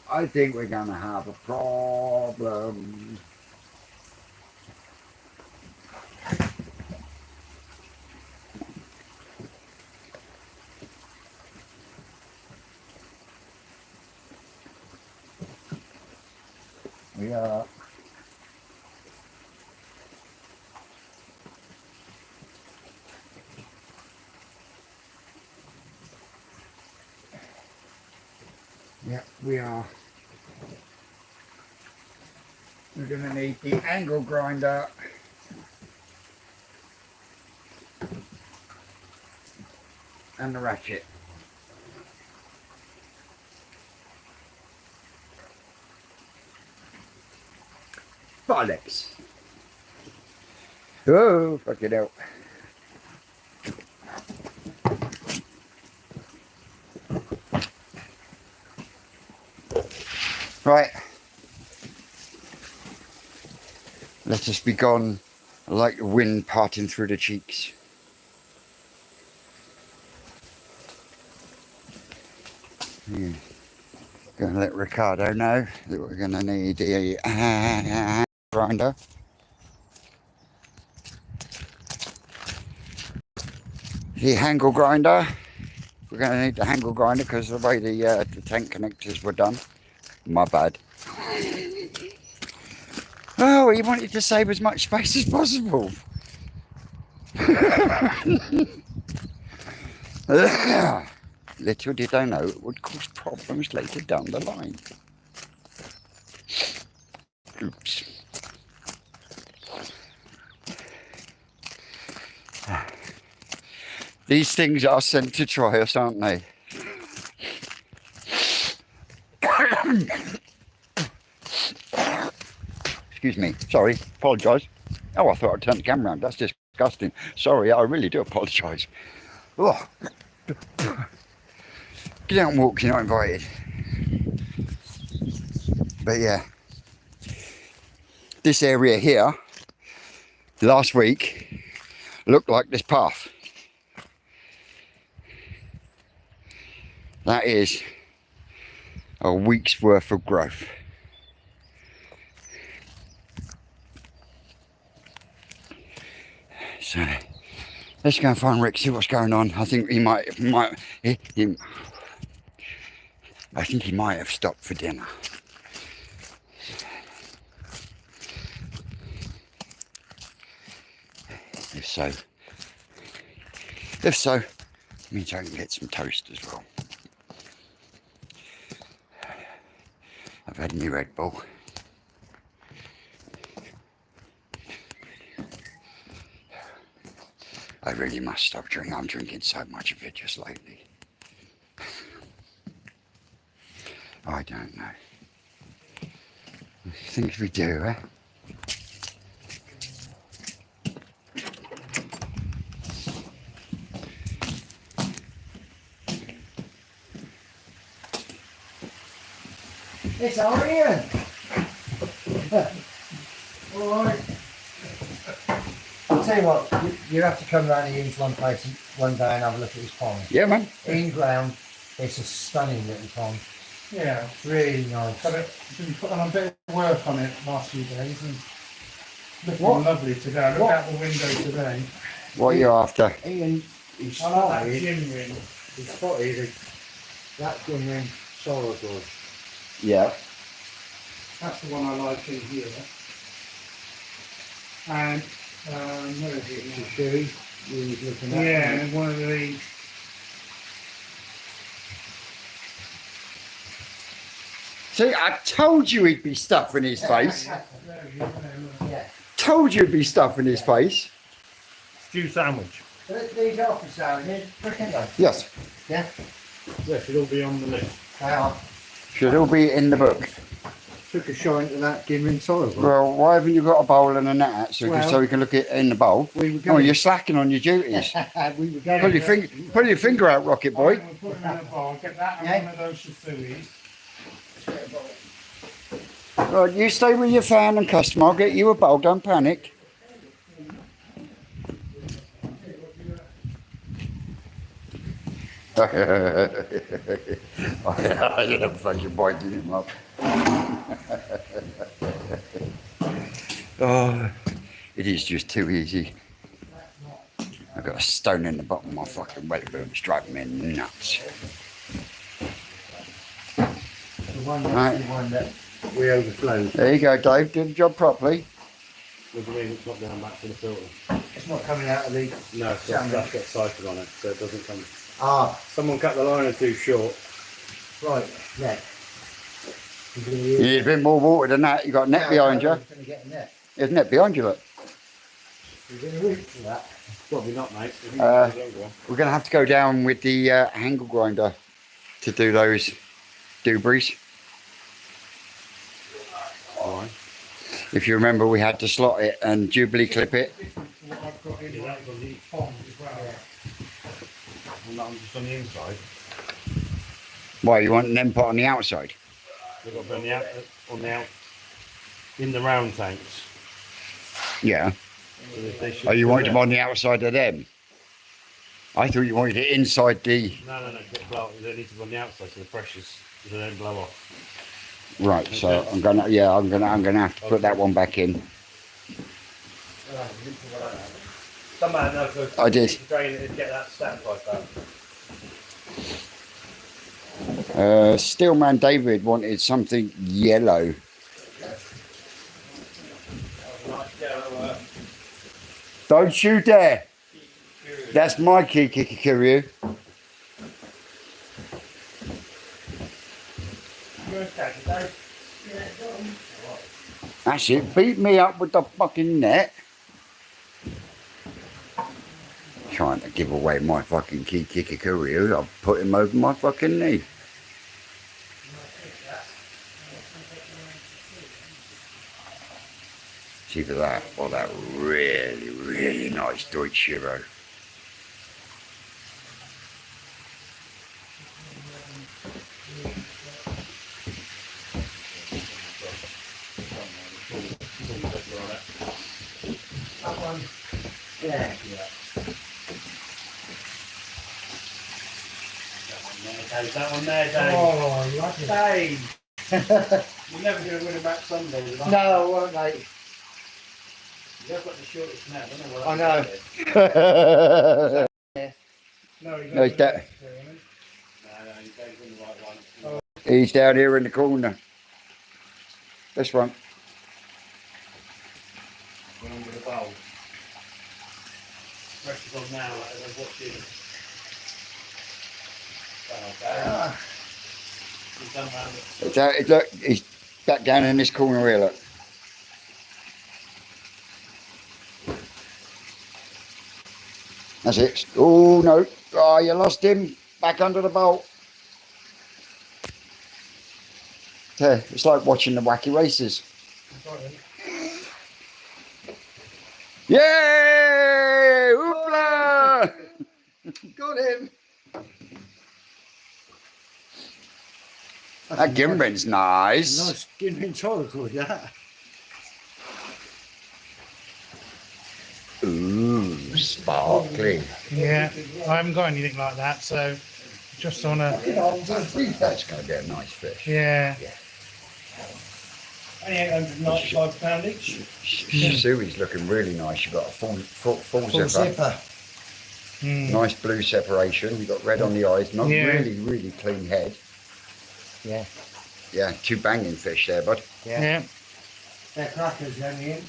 I think we're going to have a problem. We are. Yeah, we are. We're going to need the angle grinder. And the ratchet. Bollocks. Oh, fucking hell. Right. Let us be gone like the wind parting through the cheeks. Yeah. Gonna let Ricardo know that we're gonna need a grinder. The handle grinder. We're gonna need the handle grinder because of the way the tank connectors were done. My bad. Oh, he wanted to save as much space as possible. Little did I know it would cause problems later down the line. Oops. These things are sent to try us, aren't they? Excuse me, sorry, apologise. Oh, I thought I'd turn the camera around, that's disgusting. Sorry, I really do apologise. Oh. Get out and walk, you're not invited. But yeah, this area here, last week, looked like this path. That is a week's worth of growth. So let's go and find Rick, see what's going on. I think he might I think he might have stopped for dinner. If so, means I can get some toast as well. I've had my Red Bull. I really must stop drinking. I'm drinking so much of it just lately. I don't know. Things we do, eh? It's our Ian. All right. I'll tell you what, you have to come round to Ian's one place one day and have a look at his pond. Yeah, man. In ground, it's a stunning little pond. Yeah, Really nice. but it's been put on a bit of work on it last few days and looking What? lovely today. Look What? out the window today. What are you after? Ian he I like that spotted, gym ring. he spotted that gym ring solid wood. Yeah. That's the one I like in here. And where is it The now? shoe we was looking at. Yeah, and one of the See, I told you he'd be stuffing his face. Yeah. Told you he'd be stuffing his face. Stew sandwich. These are for sale here, aren't they? Yes. Yeah, Yeah, should all be on the list. they are. Should all be in the book. Took a shot into that gym ring solid wood. Well, why haven't you got a bowl and a net so, Well- so we can look at in the bowl? We were Oh, going. you're slacking on your duties. We were going. Pull your finger out, Rocket Boy. I'm gonna put them in a bowl. Get that and Yeah. one of those Shafuis. Right, you stay with your fan and customer. I'll get you a bowl. Don't panic. I love fucking biting him up. Oh, it is just too easy. I've got a stone in the bottom of my fucking belly button. It's driving me nuts. The one that's Right. the one that we overflowed. There you go, Dave. Did the job properly. What do you mean it's not going back to the filter? It's not coming out of the. No, it's got stuff gets siphoned on it, so it doesn't come. Ah, Someone cut the liner too short. right, net. You need a bit more water than that. You got a net behind you. Going to get a net. There's a net behind you, look. You're going to reach for that. Probably not, mate. If you Uh, use the longer one. We're going to have to go down with the angle grinder to do those doobies. Why? If you remember, we had to slot it and Jubilee clip it. What I've got in Yeah, my that was on the, pond as well. and that one's just on the inside. Why, you want them put on the outside? They've got to be on the out, in the round tanks. Yeah. So they should Oh, you fill wanted it. them on the outside of them? I thought you wanted it inside the... No, get blow. They need to be on the outside so the pressures so they don't blow off. Right, so I'm gonna have to put that one back in. Some man knows to I did. drain it and get that stamp like that. Steelman David wanted something yellow. Don't you dare! That's my Kikikiryu. That's it. Beat me up with the fucking net. Trying to give away my fucking Kikikiryu. I'll put him over my fucking knee. See for that, or that really, really nice Deutsche Euro. That one. Yeah. That one there, Dave. Oh, you like it? Dave! You're never going to win a match Sunday with that. No, I won't, mate. You've got the shortest net. I don't know what I that know. is. No, you No, he's down, No, you Dave's on the right one. he's down here in the corner. This one. Went under the bowl. Pressure's on now, like, as I'm watching. Ah, He's done round it. It's out, look, he's back down in this corner here, look. That's it. Oh, no. Oh, you lost him. Back under the bolt. Yeah, it's like watching the wacky races. Yay! Hoopla! got him. That Gimrin's nice. Nice gym ring solid wood, that. Ooh, sparkling. Yeah, I haven't got anything like that, so just on a, I think that's going to be a nice fish. yeah. Only £895 each. Suey's looking really nice. You've got a full Full zipper. zipper. Nice blue separation. You've got red on the eyes. Not Yeah. really clean head. Yeah. Yeah, 2 banging fish there, bud. Yeah. They're crackers, then, Ian.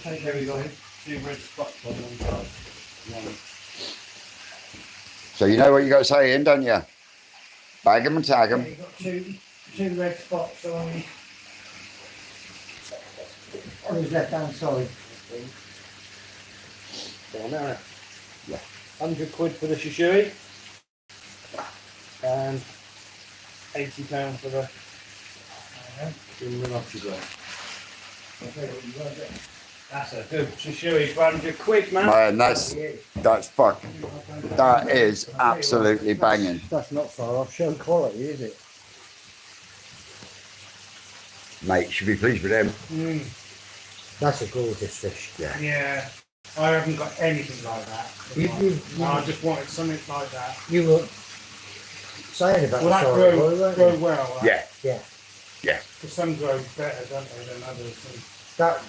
There we go. 2 red spots on one side. One. So you know what you got to say, Ian, don't you? Bag 'em and tag 'em. Yeah, you've got two red spots on his left-hand side. Go on there. Yeah. 100 quid for the shishui. And £80 for the Minottigo. That's a good shishui for 100 quid, man. Man, that's that is absolutely banging. That's not far off show quality, is it? Mate, should be pleased with them. That's a gorgeous fish. Yeah. I haven't got anything like that. I just wanted something like that. You were saying about Will that the sorrel boy, weren't grow you? well? Yeah. Because some grow better, don't they, than others. And That,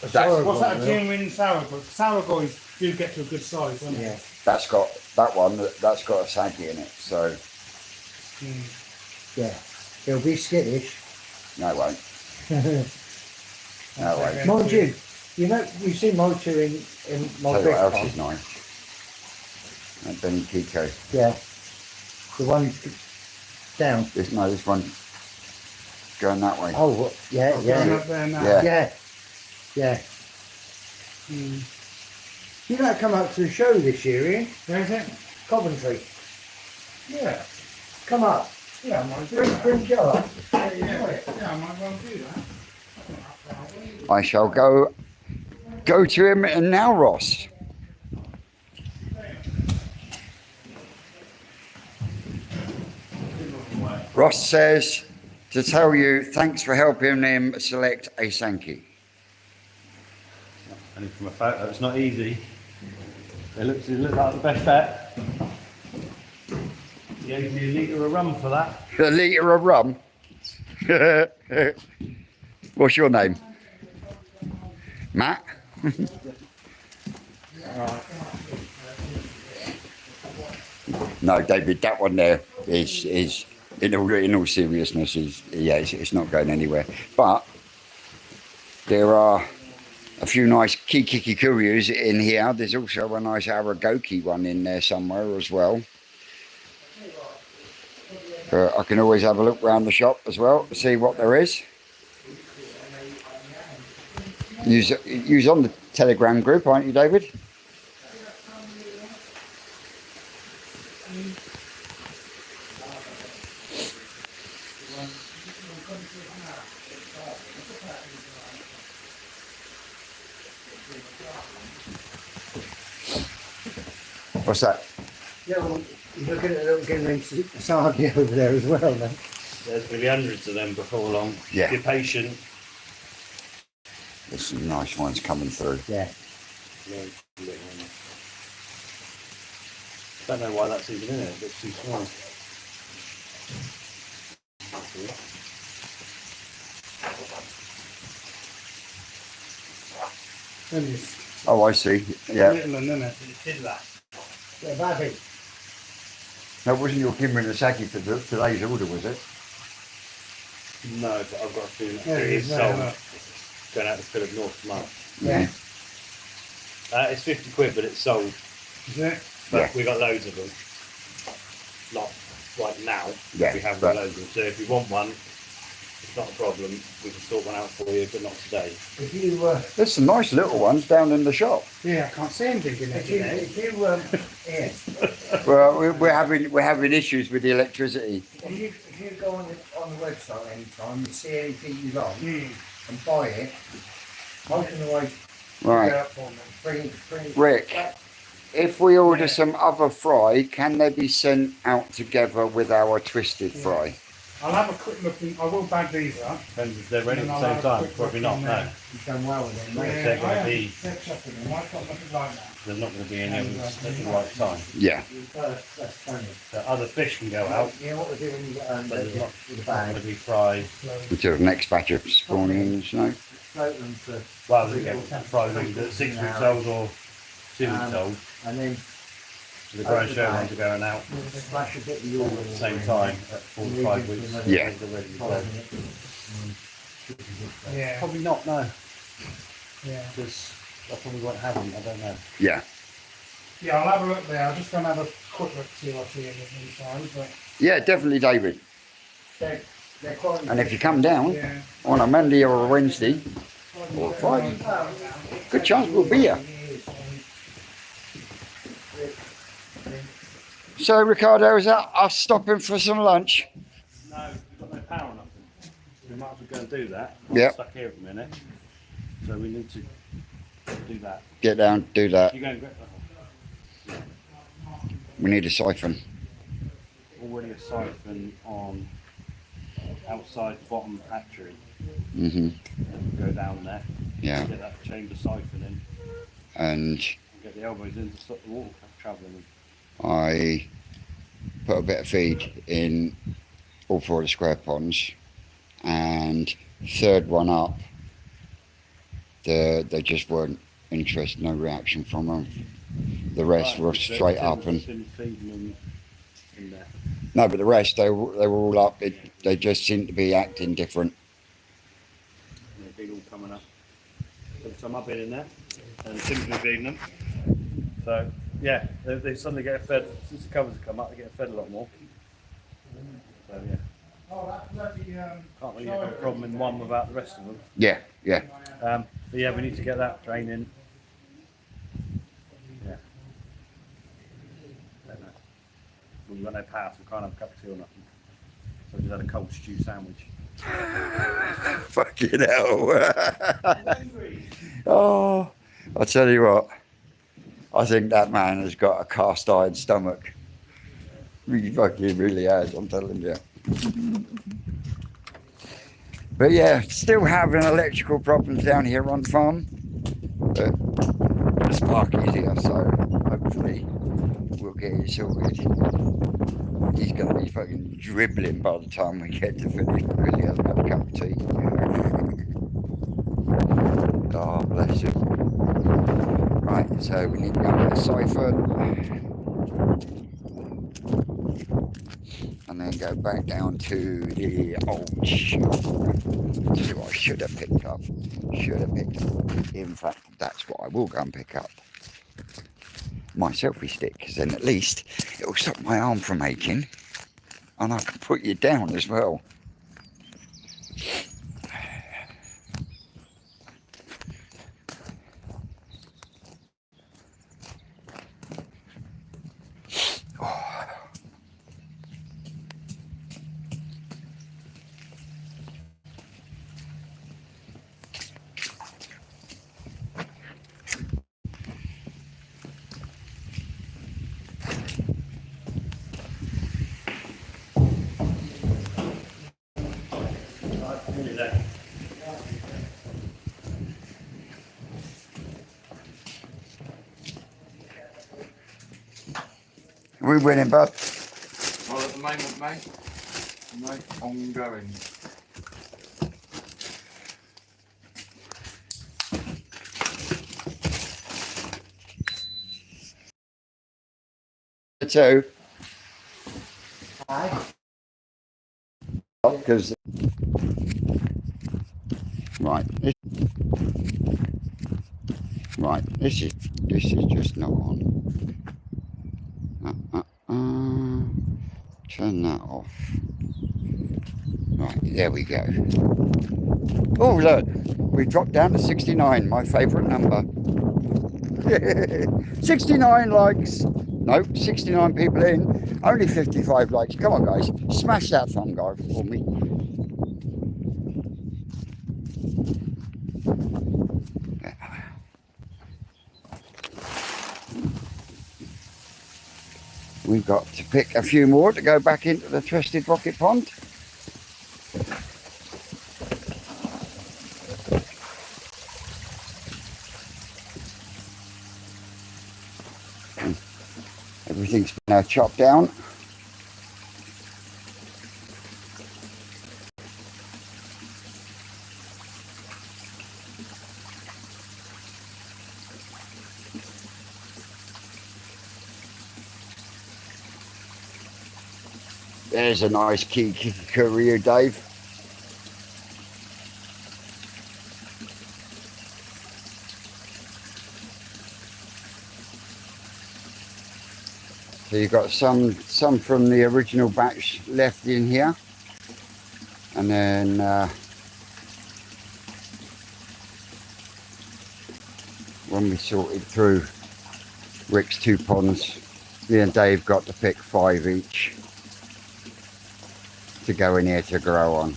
the That's- sorrel what's boy, that, a will. genuine sourdough? Sourdough do get to a good size, don't Yeah. That's got that one. That's got a saggy in it. So they? Yeah. He'll be skittish. no, it won't. No, it won't. Mind you, you know, you see my two in my Tell you big what else pond. is nice. That Benny Kiko. Yeah. The one down. This one going that way. Oh, what? Yeah, Going yeah. up there now. Yeah. Yeah. Yeah. You know, come up to the show this year, Ian? Where is it? Coventry. Yeah. Come up. Yeah, I might do Bring, that. bring Joe up. Yeah, I might well do that. I shall go to him and now, Ross. Ross says to tell you thanks for helping him select a Sankey. Only from a photo, it's not easy. It looks like the best bet. He gave me a litre of rum for that. A litre of rum. What's your name? Matt? No, David, that one there is in all seriousness it's not going anywhere. But there are a few nice Kiki Kuryus in here. There's also a nice Aragoki one in there somewhere as well. I can always have a look round the shop as well to see what there is. Use on the Telegram group, aren't you, David? What's that? Yeah, well, you're looking at a little Genling Sardi over there as well, then. There's going to be hundreds of them before long. Yeah. Be patient. There's some nice ones coming through. Yeah. Don't know why that's even in it. It's too small. And it's Oh, I see. Yeah. little one, isn't it? It's that. Yeah, Babby. That wasn't your Kimber and Saki for today's order, was it? No, but I've got a feeling Yeah, it is no, sold. no. Going out to Philip North tomorrow. Yeah. It's 50 quid, but it's sold. Is it? But Yeah. we got loads of them. Not right now. Yeah, We have but- loads of them. So if you want one, it's not a problem. We can sort one out for you, but not today. If you, There's some nice little ones down in the shop. Yeah, I can't see him digging it today. yeah. Well, we're having issues with the electricity. If you go on the website anytime and see anything you like Mm. and buy it, I can always Right, Get up for me. bring Rick. If we order some other fry, can they be sent out together with our twisted fry? I'll have a quick look. I will bag these up. Depends if they're ready And at I'll the same have a time. quick Probably look not, in no. there. You've done well with them, mate. Yeah. they're gonna be- Check something. I've got nothing like that. There's not going to be any others at the right time. Yeah. That's funny. So other fish can go out, Yeah, what we do when you get home, but there's not with a going bag, to be fried. Until the next batch of spawning, you know. float them for, Well, they get fried either 6 weeks old or 2 weeks old. and then The ground show ones are going out Splash a bit of all at the same time at 4 to 5 weeks. Yeah. They're ready to go. Yeah. Probably not, no, Yeah. because I probably won't have them. I don't know. Yeah. Yeah, I'll have a look there. I'm just going to have a quick look see what I see in the meantime. But Yeah, definitely, David. they're quite. And if you come down Yeah. on a Monday or a Wednesday or a Friday, good chance we'll be here. So, Ricardo, is that us stopping for some lunch? No, we've got no power or nothing. We might as well go and do that. Yeah. I'm stuck here at the minute. So we need to do that. Get down, do that. You go and get We need a siphon. already a siphon on outside the bottom hatchery. Hmm. And go down there. Yeah. Get that chamber siphon in. And Get the elbows in to stop the water travelling. I put a bit of feed in all 4 of the square ponds, and third one up, they just weren't interested, no reaction from them. The rest were straight up, and Been feeding them in there. no, but the rest they were all up. They just seemed to be acting different. And they've been all coming up. Every time I've been in there, and Tim's been feeding them. So yeah, they suddenly get fed since the covers have come up. They get fed a lot more. So yeah, Oh, that's bloody. can't really have a problem in one without the rest of them. Yeah, yeah. But yeah, we need to get that drain in. Yeah. Don't know. We've got no power, so we can't have a cup of tea or nothing. So I just had a cold stew sandwich. Fucking hell. Oh, I'll tell you what. I think that man has got a cast iron stomach. He fucking really has, I'm telling you. But yeah, still having electrical problems down here on farm. But the spark is here, so hopefully we'll get it sorted. He's going to be fucking dribbling by the time we get to finish because he hasn't had a cup of tea. Oh, bless him. Right, so we need to go get a siphon and then go back down to the old chute. That's what I should have picked up. In fact, that's what I will go and pick up. My selfie stick, because then at least it will stop my arm from aching and I can put you down as well. We winning, bud? Well, at the moment, mate, ongoing. Two. Because right, this is just not on. Turn that off. Right, there we go. Oh look, we dropped down to 69, my favourite number. 69 likes. No, 69 people in, only 55 likes. Come on guys, smash that thumb guy for me. We've got to pick a few more to go back into the Trusted Rocket Pond. Everything's now chopped down. There's a nice kiki career, Dave. So you've got some from the original batch left in here, and then when we sorted through Rick's 2 ponds, me and Dave got to pick 5 each to go in here to grow on.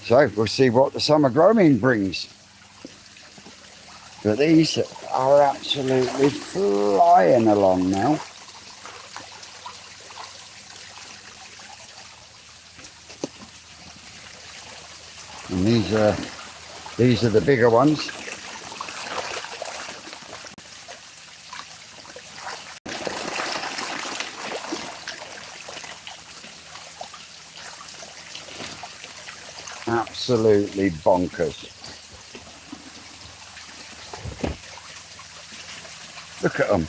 So we'll see what the summer growing brings. But these are absolutely flying along now. And these are the bigger ones. Absolutely bonkers. Look at them.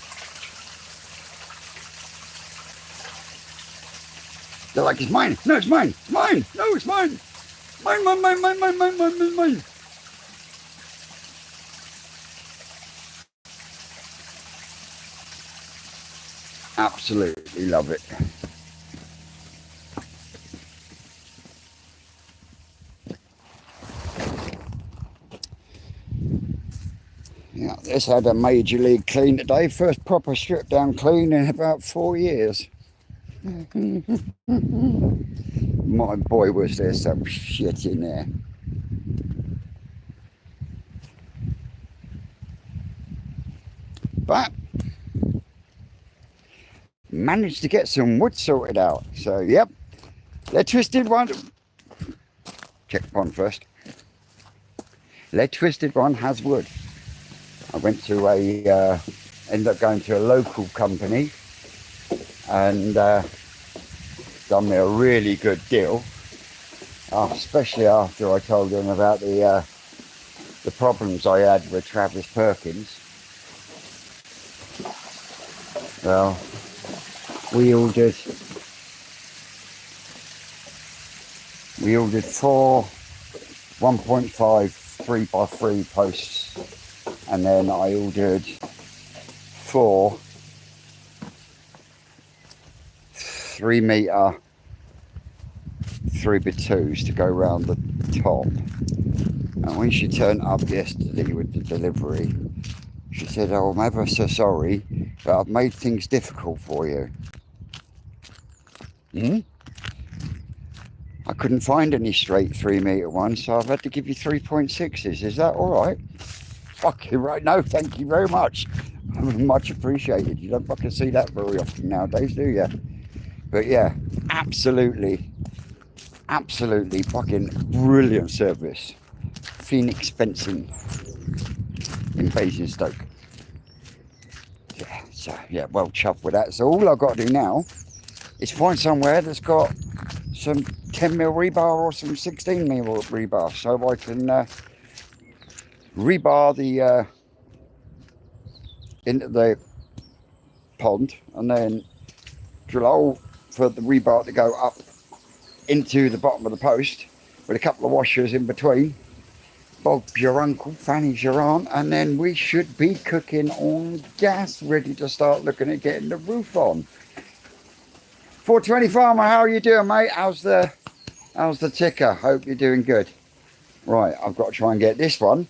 They're like, it's mine. No, it's mine. It's mine. No, it's mine. Mine, mine, mine, mine, mine, mine, mine, mine, mine. Absolutely love it. Yeah, this had a major league clean today. First proper strip down clean in about 4 years. My boy, was there some shit in there. But managed to get some wood sorted out. So yep, lead twisted one. Check the pond first. Lead twisted one has wood. I went to ended up going to a local company and done me a really good deal, especially after I told them about the problems I had with Travis Perkins. Well, we ordered 4 1.5 3x3 posts, and then I ordered 4 3-meter 3x2s to go around the top. And when she turned up yesterday with the delivery, she said, "Oh, I'm ever so sorry, but I've made things difficult for you." I couldn't find any straight 3-meter ones, so I've had to give you 3.6s. Is that all right? Fucking right. No, thank you very much. Much appreciated. You don't fucking see that very often nowadays, do you? But yeah, absolutely fucking brilliant service. Phoenix Fencing in Basingstoke. Yeah, so yeah, well chuffed with that. So all I've got to do now is find somewhere that's got some 10mm rebar or some 16mm rebar, so I can rebar the into the pond, and then drill a hole for the rebar to go up into the bottom of the post with a couple of washers in between. Bob's your uncle, Fanny's your aunt, and then we should be cooking on gas, ready to start looking at getting the roof on. 420 Farmer, how are you doing, mate? How's the ticker? Hope you're doing good. Right, I've got to try and get this one.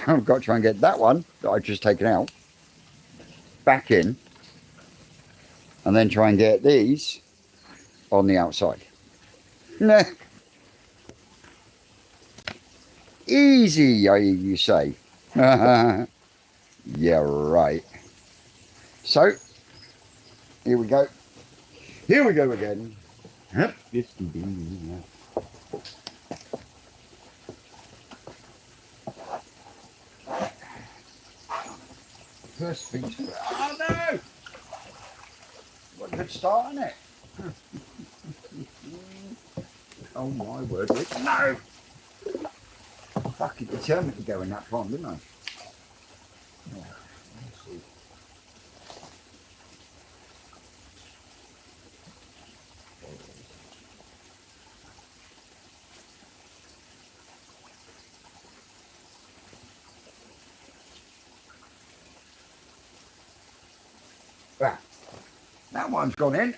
I've got to try and get that one that I've just taken out back in, and then try and get these on the outside. Nah. Easy, you say. Yeah, right. So, here we go. Here we go again. First things first. Oh no! What a good start, isn't it? Oh my word, Rick. No! Fucking determined to go in that pond, didn't I? Oh, let's see. That one's gone in.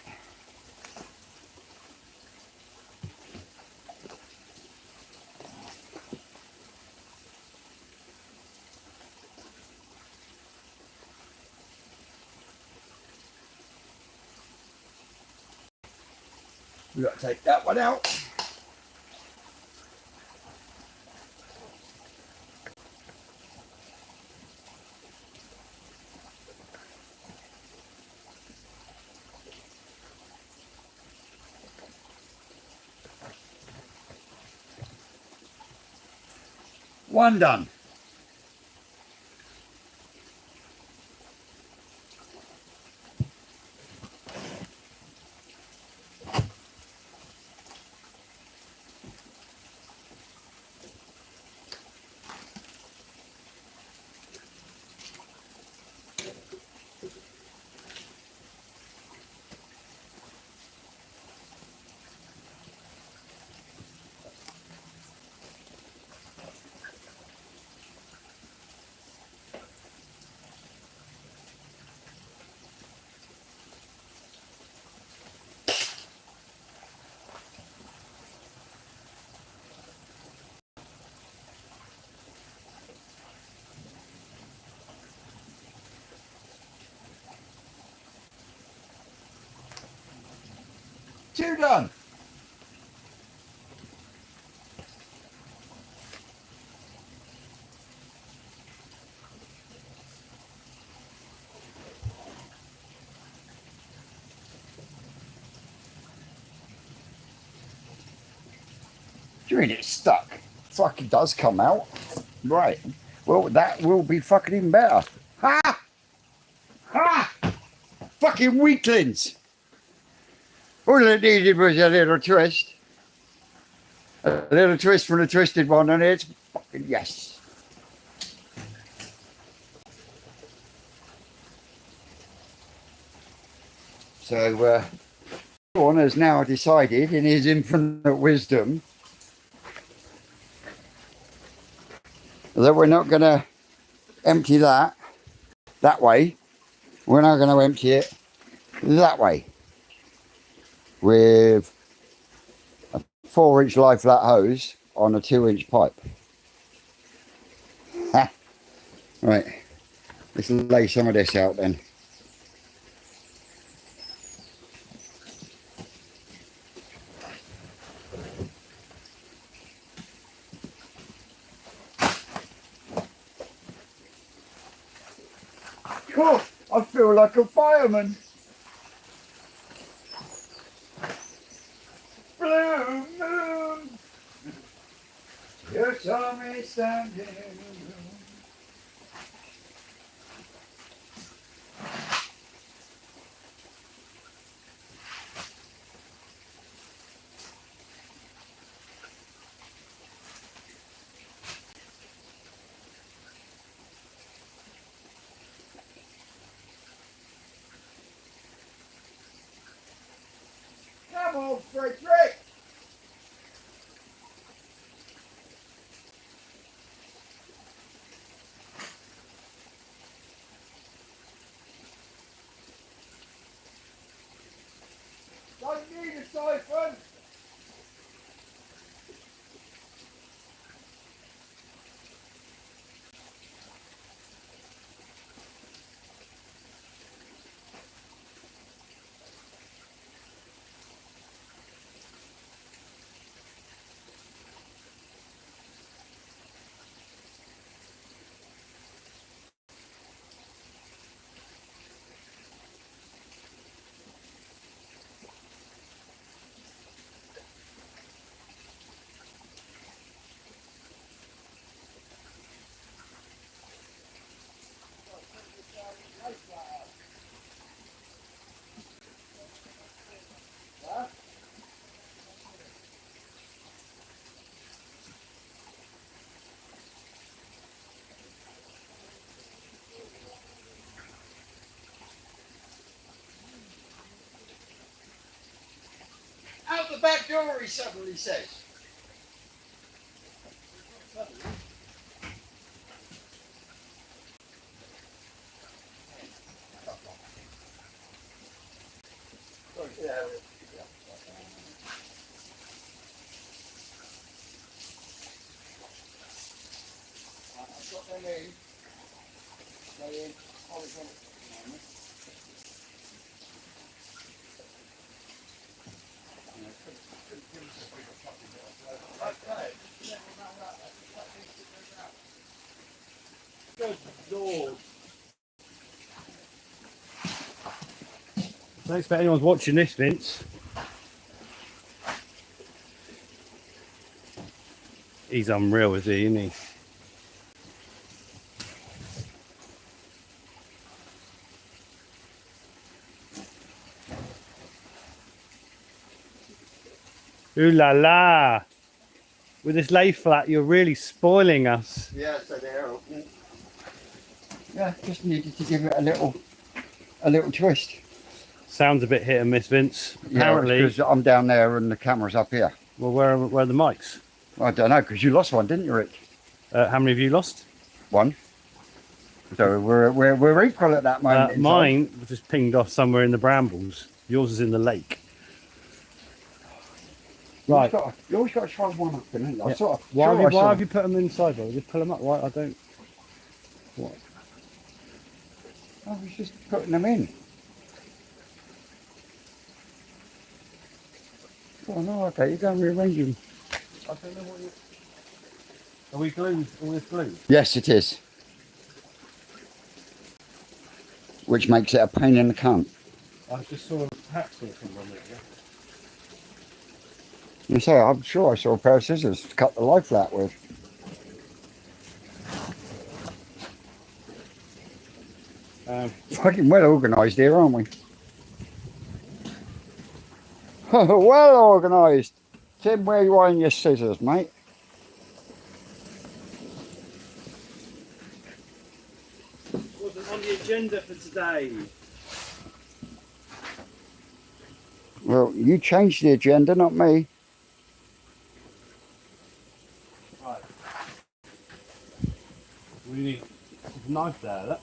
We've got to take that one out. One done. Two done. Do you mean it's stuck? Fucking does come out. Right. Well, that will be fucking even better. Ha! Ha! Fucking weaklings. All it needed was a little twist. A little twist from the twisted one, and it's fucking yes. So, Sean has now decided in his infinite wisdom that we're not going to empty that way. We're now going to empty it that way with a 4-inch lie flat hose on a 2-inch pipe. Ha. Right, let's lay some of this out then. Oh, I feel like a fireman. Blue moon, you saw me standing. Come on, Frederick. Don't need a siphon. Out the back door, he suddenly says. got them in. They're in horizontal at the moment. Good Lord. Don't expect anyone's watching this, Vince. He's unreal, is he, isn't he? Ooh la la! With this lay flat, you're really spoiling us. Yeah, so they're yeah, just needed to give it a little twist. Sounds a bit hit and miss, Vince. Yeah, Apparently, because I'm down there and the camera's up here. well, where are the mics? I don't know, because you lost one, didn't you, Rick? How many have you lost? One. So we're equal at that moment. in time. Mine was just pinged off somewhere in the brambles. Yours is in the lake. Right. You always got to try one up, haven't you? I Yeah. sort of, Why have you put them inside, bro? Just pull them up. Why? I don't. What? I was just putting them in. Oh no, okay, you go and rearrange them. I don't know what you. Are we glued? All this glue? Yes, it is. Which makes it a pain in the cunt. I just saw a hacksaw from one there. You say, I'm sure I saw a pair of scissors to cut the life flat with. Fucking well organised here, aren't we? Well organised. Tim, where you are in your scissors, mate? Wasn't on the agenda for today. Well, you changed the agenda, not me. Right. We need a knife there. Look.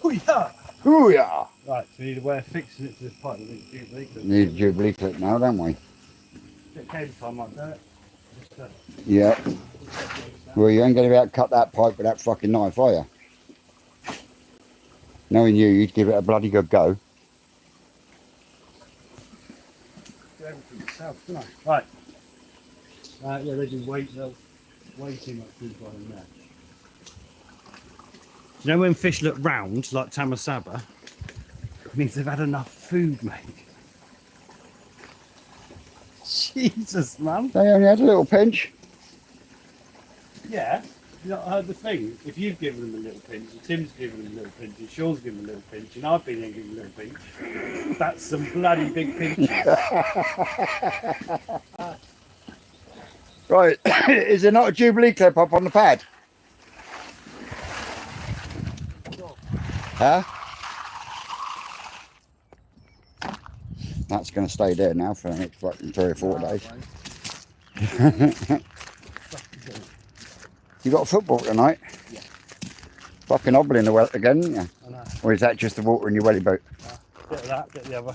Hoo-yah! Hoo-yah! Right, so we need a way of fixing it to this pipe. Need a Jubilee clip now, don't we? Bit cable time might do it. Just, Yeah. Well, you ain't going to be able to cut that pipe with that fucking knife, are you? Knowing you, you'd give it a bloody good go. do everything yourself, don't I? Right. Yeah, they do way too much food by them there. You know when fish look round, like tamasaba, it means they've had enough food, mate. Jesus, man. They only had a little pinch. Yeah. You not heard the thing? If you've given them a little pinch, and Tim's given them a little pinch, and Sean's given them a little pinch, and I've been there giving them a little pinch, that's some bloody big pinches. Right, is there not a Jubilee clip up on the pad? Huh? That's going to stay there now for the next fucking 3 or 4 days. You got football tonight? Yeah. Fucking hobbling the well again, didn't you? I know. Or is that just the water in your welly boat? Get that, get the other.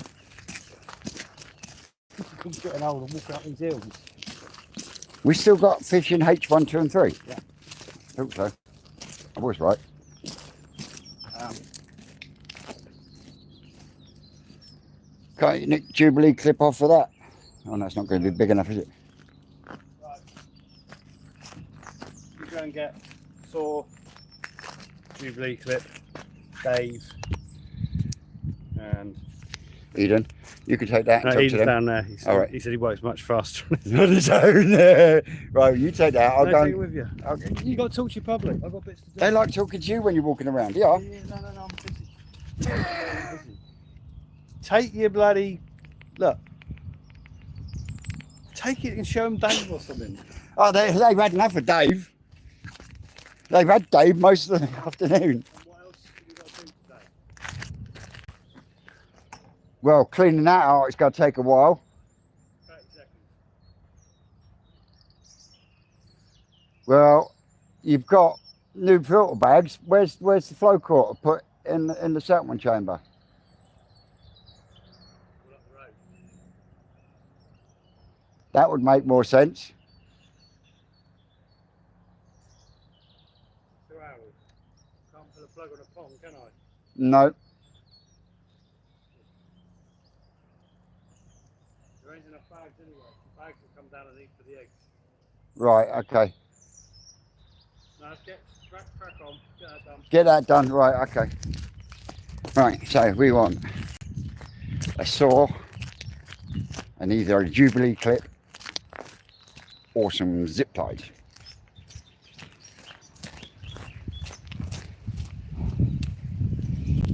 I'm getting old and walking up these hills. We still got fish in H1, 2 and 3? Yeah. I hope so. I was right. Can't you nick Jubilee clip off for that? Oh no, it's not going to be big enough, is it? Right. You go and get Saw, Jubilee clip, Dave, and Eden, you can take that and no, talk he's to them. down there. All right. He said he works much faster. Not his own. Right, you take that. I'll No, go. take it with you. You got to talk to your public. I've got bits to do. They like talking to you when you're walking around. Yeah. Yeah, no, I'm busy. I'm busy. Take your bloody look. Take it and show them Dave or something. Oh, they've had enough of Dave. They've had Dave most of the afternoon. And what else have you got to do today? Well, cleaning that out, it's going to take a while. 30 seconds. Well, you've got new filter bags. Where's the flow quarter put in the settlement chamber? We're up the road. That would make more sense. 2 hours. Can't put a plug on a pond, can I? No. There ain't enough bags anyway. Bags will come down and eat for the eggs. Right. Okay. Now let's get crack on. Get that done. Get that done. Right. Okay. Right. So we want a saw and either a Jubilee clip or some zip ties.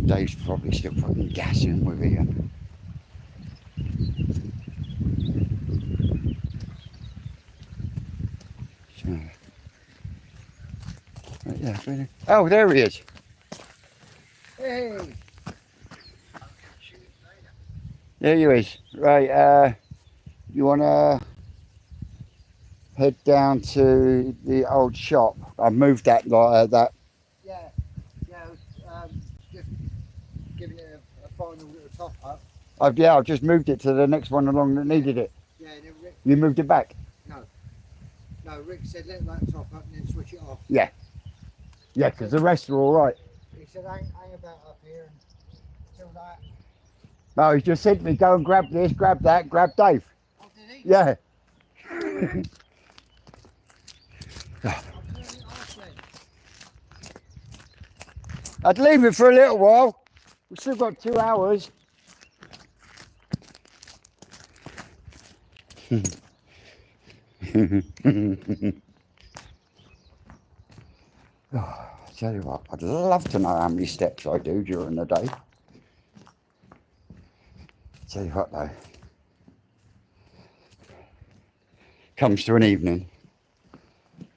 Dave's probably still putting gas in with Ian. So, yeah, really. Oh, there he is. Hey. There he is. Right, you want to head down to the old shop? I've moved that that. Yeah, just giving it a final little top up. I've just moved it to the next one along that needed it. Yeah, and then Rick, You moved it back. Rick said let that top up and then switch it off. Yeah, because the rest are all right. He said hang about up here until that. No, he just said to me, go and grab this, grab that, grab Dave. Oh, did he? Yeah. I'll turn it off then. I'd leave it for a little while. We've still got 2 hours. I tell you what, I'd love to know how many steps I do during the day. Tell you what though, comes to an evening,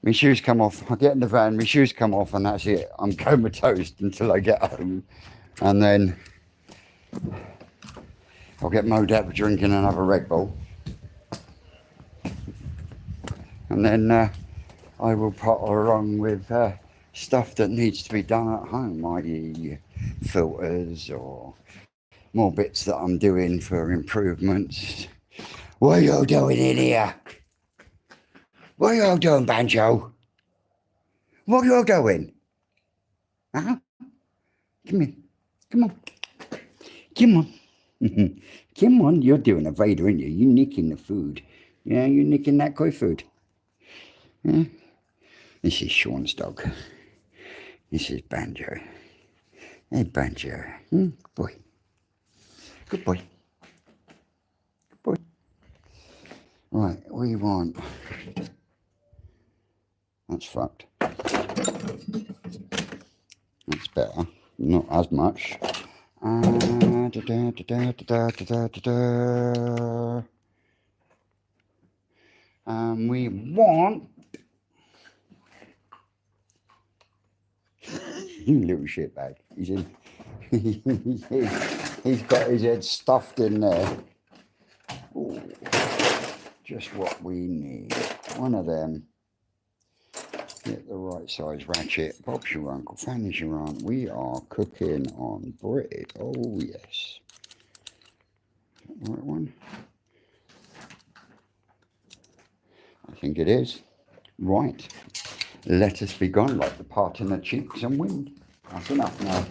my shoes come off, I get in the van, my shoes come off and that's it. I'm comatose until I get home, and then I'll get mowed up for drinking another Red Bull, and then I will potter along with stuff that needs to be done at home, i.e. filters or more bits that I'm doing for improvements. What are you doing in here? What are you doing, Banjo? What are you doing? Huh? Come here. Come on. Come on. Come on. You're doing a Vader, aren't you? You're nicking the food. Yeah, you're nicking that koi food. Yeah? This is Sean's dog. This is Banjo. Hey, Banjo. Good boy. Good boy. Good boy. Right, we want... That's fucked. That's better. Not as much. We want... You little shitbag. He's in... He's got his head stuffed in there. Ooh, just what we need. One of them. Get the right size ratchet. Bob's your uncle, Fanny's your aunt. We are cooking on bread. Oh yes. Is that the right one? I think it is. Right. Let us be gone like the part in the cheeks and wind. That's enough now.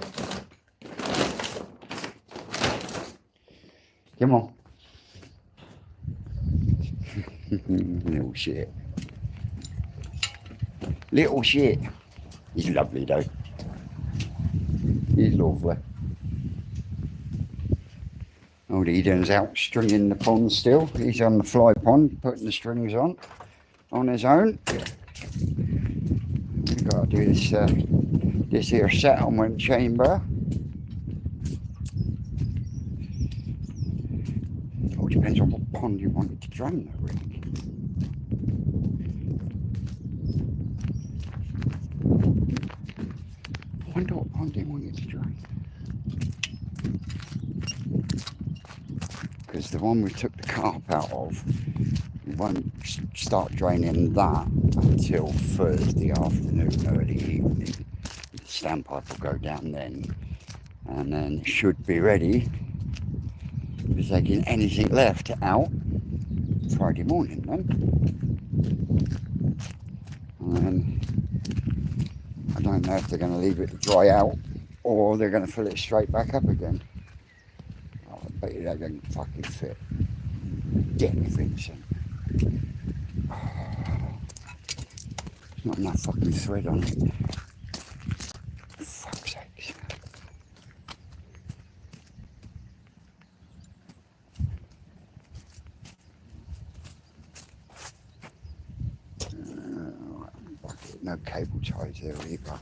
Come on. Little shit. Little shit. He's lovely though. He's lovely. Old Eden's out stringing the pond still. He's on the fly pond, putting the strings on his own. We've got to do this here settlement chamber. Oh, it depends on what pond you want it to drain though, Rick. I wonder what pond you want it to drain. Because the one we took the carp out of We won't start draining that until Thursday afternoon, early evening. The standpipe will go down then, and then it should be ready for taking anything left out Friday morning then. And then I don't know if they're going to leave it to dry out or they're going to fill it straight back up again. Oh, I bet you they don't fucking fit. Damn Vincent. There's not enough fucking thread on it. For fuck's sake. No cable ties there either.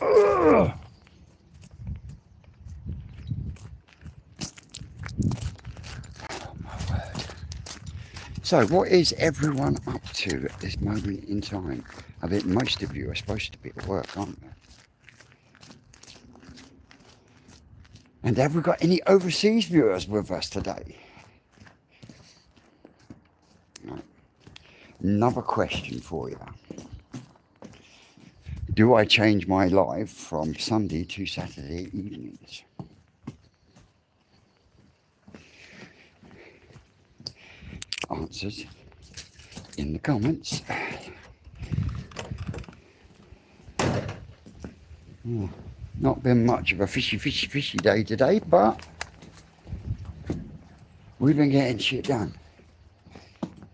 Ugh. Oh my word. So what is everyone up to at this moment in time? I think most of you are supposed to be at work, aren't they? And have we got any overseas viewers with us today? Right. Another question for you. Do I change my live from Sunday to Saturday evenings? Answers in the comments. Not been much of a fishy day today, but we've been getting shit done.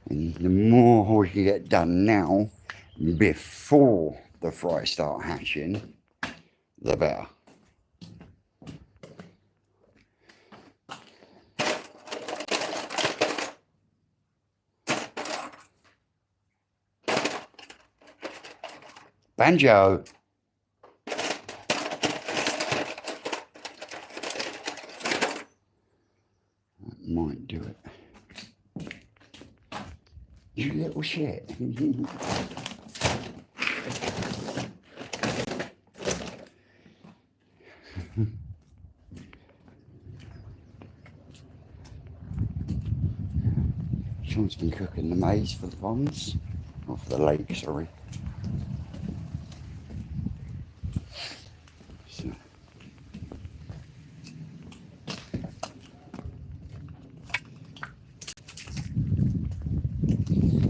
And the more we can get done now, before the fry start hatching, the better. Banjo. That might do it. You little shit. Sean's been cooking the maize for the ponds, or for the lake, sorry. So.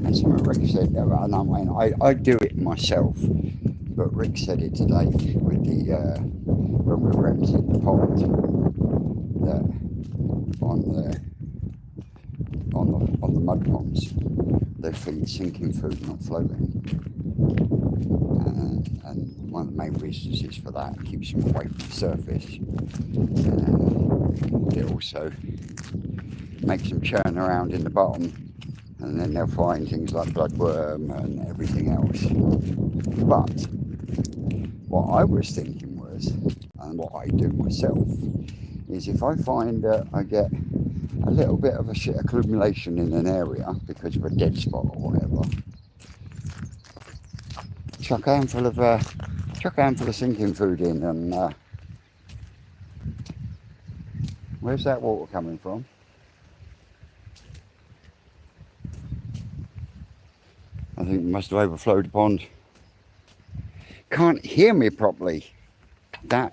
And something Rick said, and I mean, I do it myself, but Rick said it today with the, when we were emptying the pond, that on the mud ponds, they feed sinking food, not floating. And one of the main reasons is for that, it keeps them away from the surface. It also makes them churn around in the bottom, and then they'll find things like bloodworm and everything else. But what I was thinking was, and what I do myself, is if I find that I get a little bit of a shit accumulation in an area because of a dead spot or whatever, chuck a handful of sinking food in, and where's that water coming from? I think it must have overflowed the pond. Can't hear me properly. That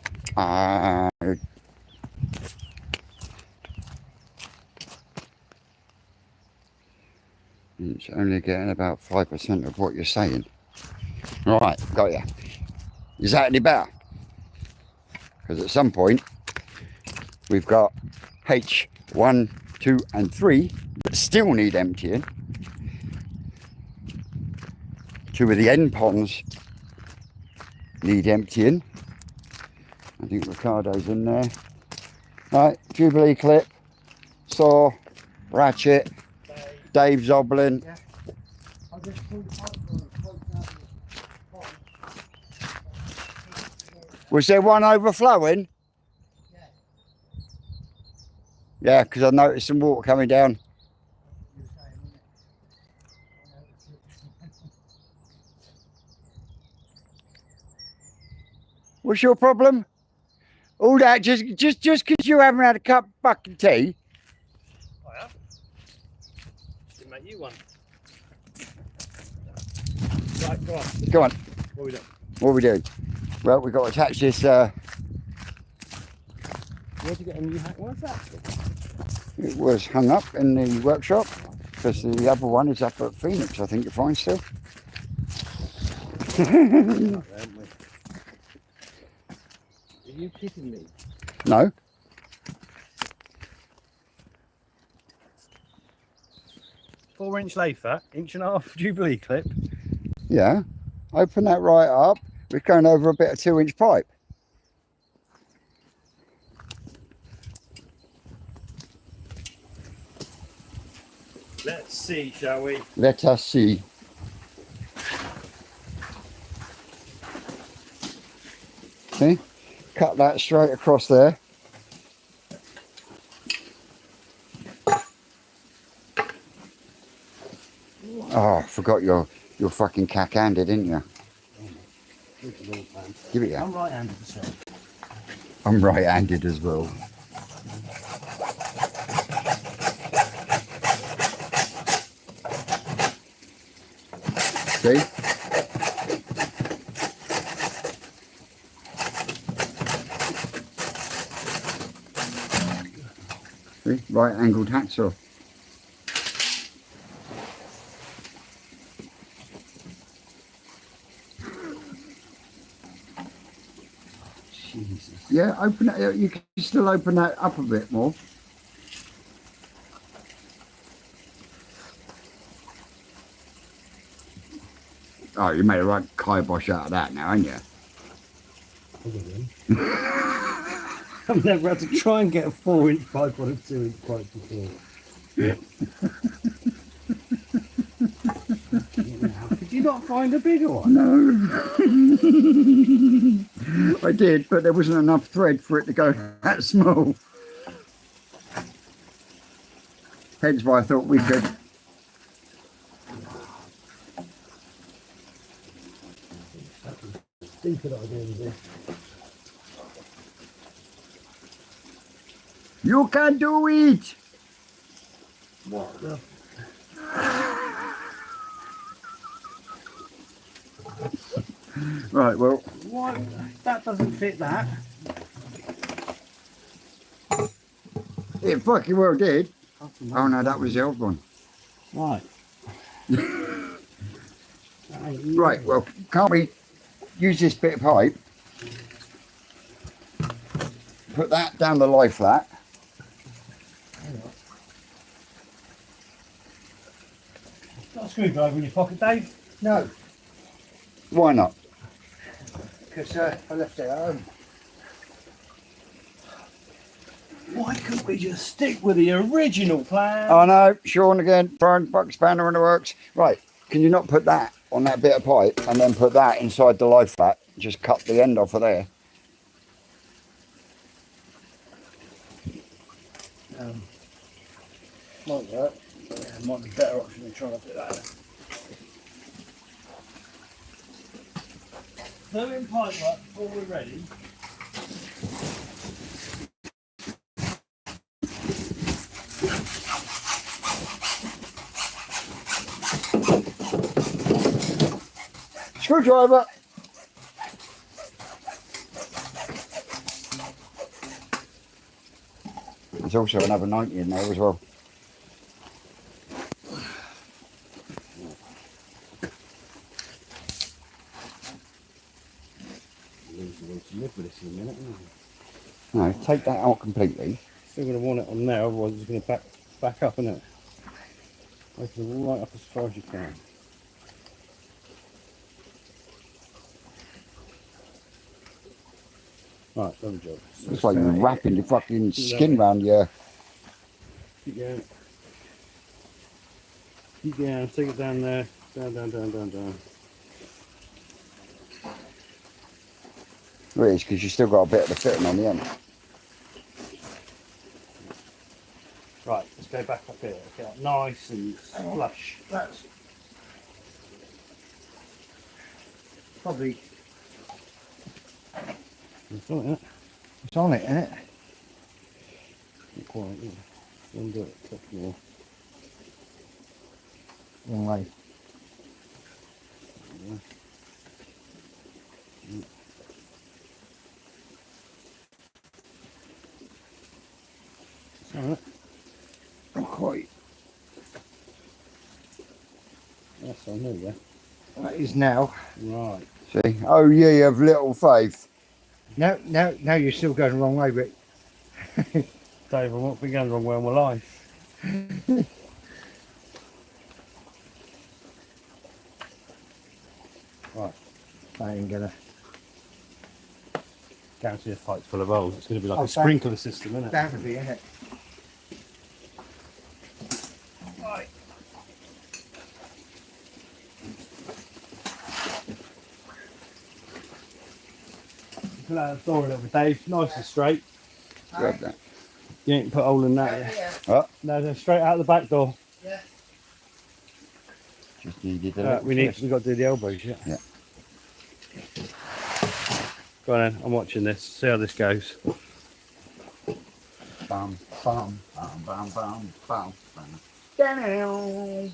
it's only getting about 5% of what you're saying. Right, got ya. Is that any better? Because at some point we've got H1, 2 and 3 that still need emptying. 2 of the end ponds need emptying. I think Ricardo's in there. Right, Jubilee clip, saw, ratchet, Dave Zoblin. Yeah. I just pulled up Was there one overflowing? Yeah. Yeah, because I noticed some water coming down. What's your problem? All that just because you haven't had a cup of fucking tea. I have. Didn't make you one. Right, go on. Go on. What are we doing? What are we doing? Well, we've got to attach this. Where'd you get a new hat? What's that? It was hung up in the workshop because the other one is up at Phoenix, I think, you find still. Are you kidding me? No. 4-inch Lafer, 1.5 Jubilee clip. Yeah. Open that right up. We're going over a bit of 2-inch pipe. Let's see, shall we? Let us see. See? Cut that straight across there. Oh, I forgot you're fucking cack-handed, didn't you? Give it here. I'm right-handed myself. I'm right-handed as well. See? See? Right-angled hacksaw. Jesus. Yeah, open it. You can still open that up a bit more. Oh, you made a right kibosh out of that now, haven't you? I've never had to try and get a 4-inch pipe on a 2-inch pipe before. Could you not find a bigger one? No. I did, but there wasn't enough thread for it to go that small. Hence why I thought we could. Stupid idea, is it? You can do it! What the? Right, well, What? That doesn't fit that. it fucking well did. Oh no, that was the old one. Right. Right, well, can't we use this bit of pipe? Put that down the lie flat. Got a screwdriver in your pocket, Dave? No, Why not? because I left it at home. Why couldn't we just stick with the original plan? Oh no, Sean again, throwing buck spanner in the works. Right, can you not put that on that bit of pipe and then put that inside the lie flat? Just cut the end off of there. Might work. Yeah, might be a better option than trying to put that in. Doing pipe work before we're ready. Screwdriver. There's also another 90 in there as well. Live with this in a minute, isn't it? No, take that out completely. Still going to want it on there, otherwise it's going to back up, isn't it? Open it right up as far as you can. Right, done the job. It's like you're wrapping your fucking skin round your... Keep going. Keep going, take it down there. Down, down, down, down, down. Well, it is, because you've still got a bit of the fitting on the end. Right, let's go back up here. Get up nice and flush. That's probably It's on it, it's on it, isn't it? not quite, yeah. Undo it, touch more. Wrong way. Yeah. Alright. Not quite. That's on there, yeah. That is now. Right. See? Oh, ye of little faith. No, you're still going the wrong way, Rick. Dave, I'm not been going the wrong way in my life. Right. I ain't gonna. Guarantee this pipe's full of holes. It's going to be like Oh, a sprinkler system, isn't it? That would be, isn't it? Pull out the door a little bit, Dave. Nice and straight. Grab that. You ain't put a hole in that yet. Oh, No, straight out the back door. just needed a little We've got to do the elbows, yeah. Yeah. Go on then, I'm watching this. See how this goes. Bum, bum, bum, bum, bum, bum, bum. Down.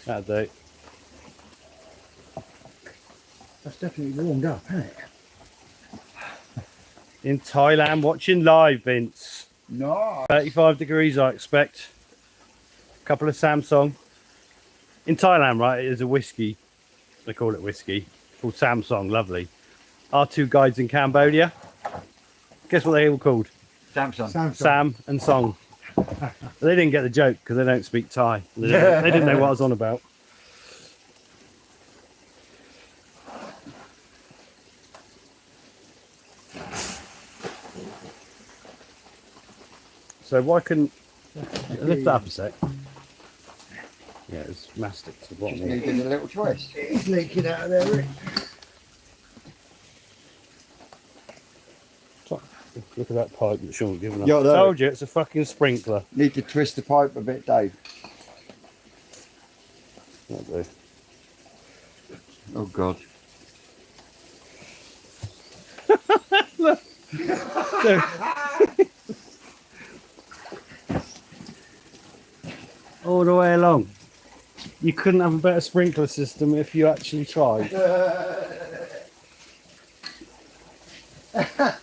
That'll do. That's definitely warmed up, isn't it? In Thailand, watching live, Vince. No. 35 degrees, I expect. A couple of Samsung. In Thailand, right, it is a whiskey. They call it whiskey. Called Samsung, lovely. Our two guides in Cambodia. Guess what they were called? Samsung. Sam and Song. They didn't get the joke because they don't speak Thai. They didn't know what I was on about. So why couldn't lift that up a sec? Yeah, it's mastic to the bottom. Just Here. needed a little twist. It's leaking out of there, Rick. Look at that pipe that Sean's given us. Yeah, there. Told you it's a fucking sprinkler. Need to twist the pipe a bit, Dave. That'll do. Oh, God. All the way along. You couldn't have a better sprinkler system if you actually tried.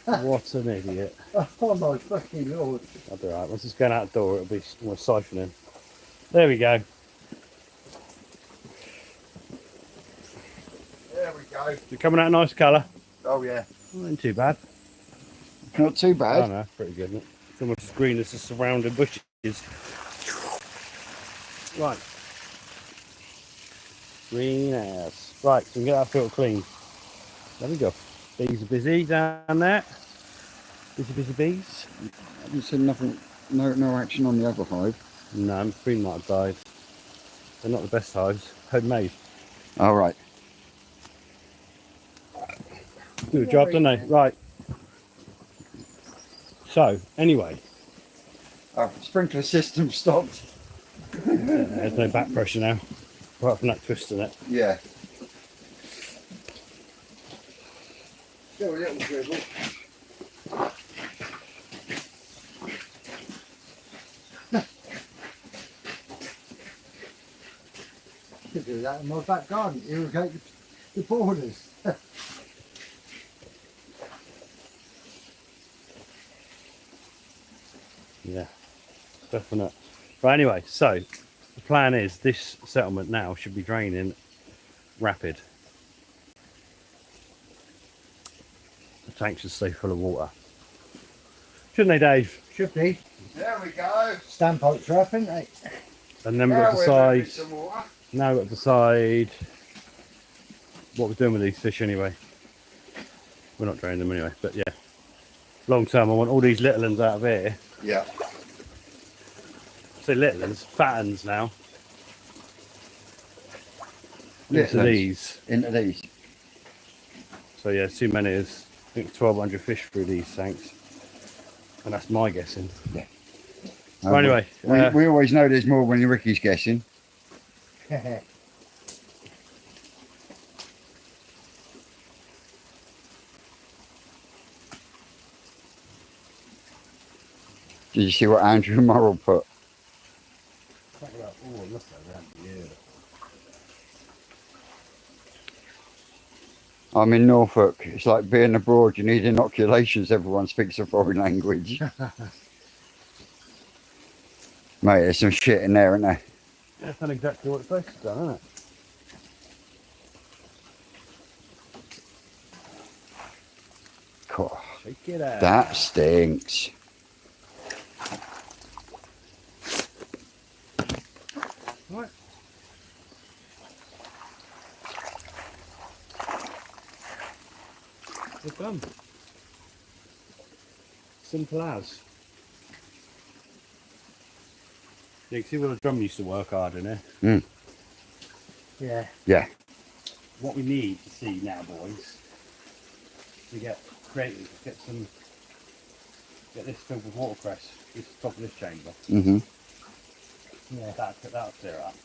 What an idiot. Oh my fucking lord. I'll be alright. Once it's going out the door, it'll be more siphoning. There we go. There we go. You're coming out a nice colour. Oh, yeah. Not too bad. Not too Oh bad. no, pretty good, isn't it? It's almost as green as the surrounding bushes. Right. Green ass. Right, so we can get that filter clean. There we go. Bees are busy down there. Busy bees. I haven't seen nothing, no action on the other hive. No, green might have died. They're not the best hives. Homemade. All right. Do the job, don't they? Right. So, anyway, Our sprinkler system stopped. there's no back pressure now. Apart from that twist in it. Yeah. Still a little dribble. Could do that in my back garden. Irrigate the borders. Yeah, definite. Right, anyway, so the plan is this settlement now should be draining rapid. The tank should stay full of water. Shouldn't they, Dave? Should be. There we go. Standpipes are up, ain't they? And then we've Now got to we're moving decide, some water. now we've got to decide what we're doing with these fish anyway. We're not draining them anyway, but yeah. Long term, I want all these little ones out of here. Yeah. Say little ones, fat ones now. Little Into ones. these. Into these. So yeah, too many is, I think 1,200 fish through these tanks. And that's my guessing. Well, anyway, we always know there's more when Ricky's guessing. Did you see what Andrew Morrill put? Oh, look at that. Yeah. I'm in Norfolk. It's like being abroad. You need inoculations. Everyone speaks a foreign language. Mate, there's some shit in there, isn't there? That's not exactly what it's supposed to do, isn't it? God, Check it out. that stinks. Right. We're done. Simple as. You can see what a drum used to work hard in here. Yeah. Yeah. What we need to see now, boys, to get creative, get this filled with watercress. This is the top of this chamber. Mm-hmm. Yeah. That'll clear up.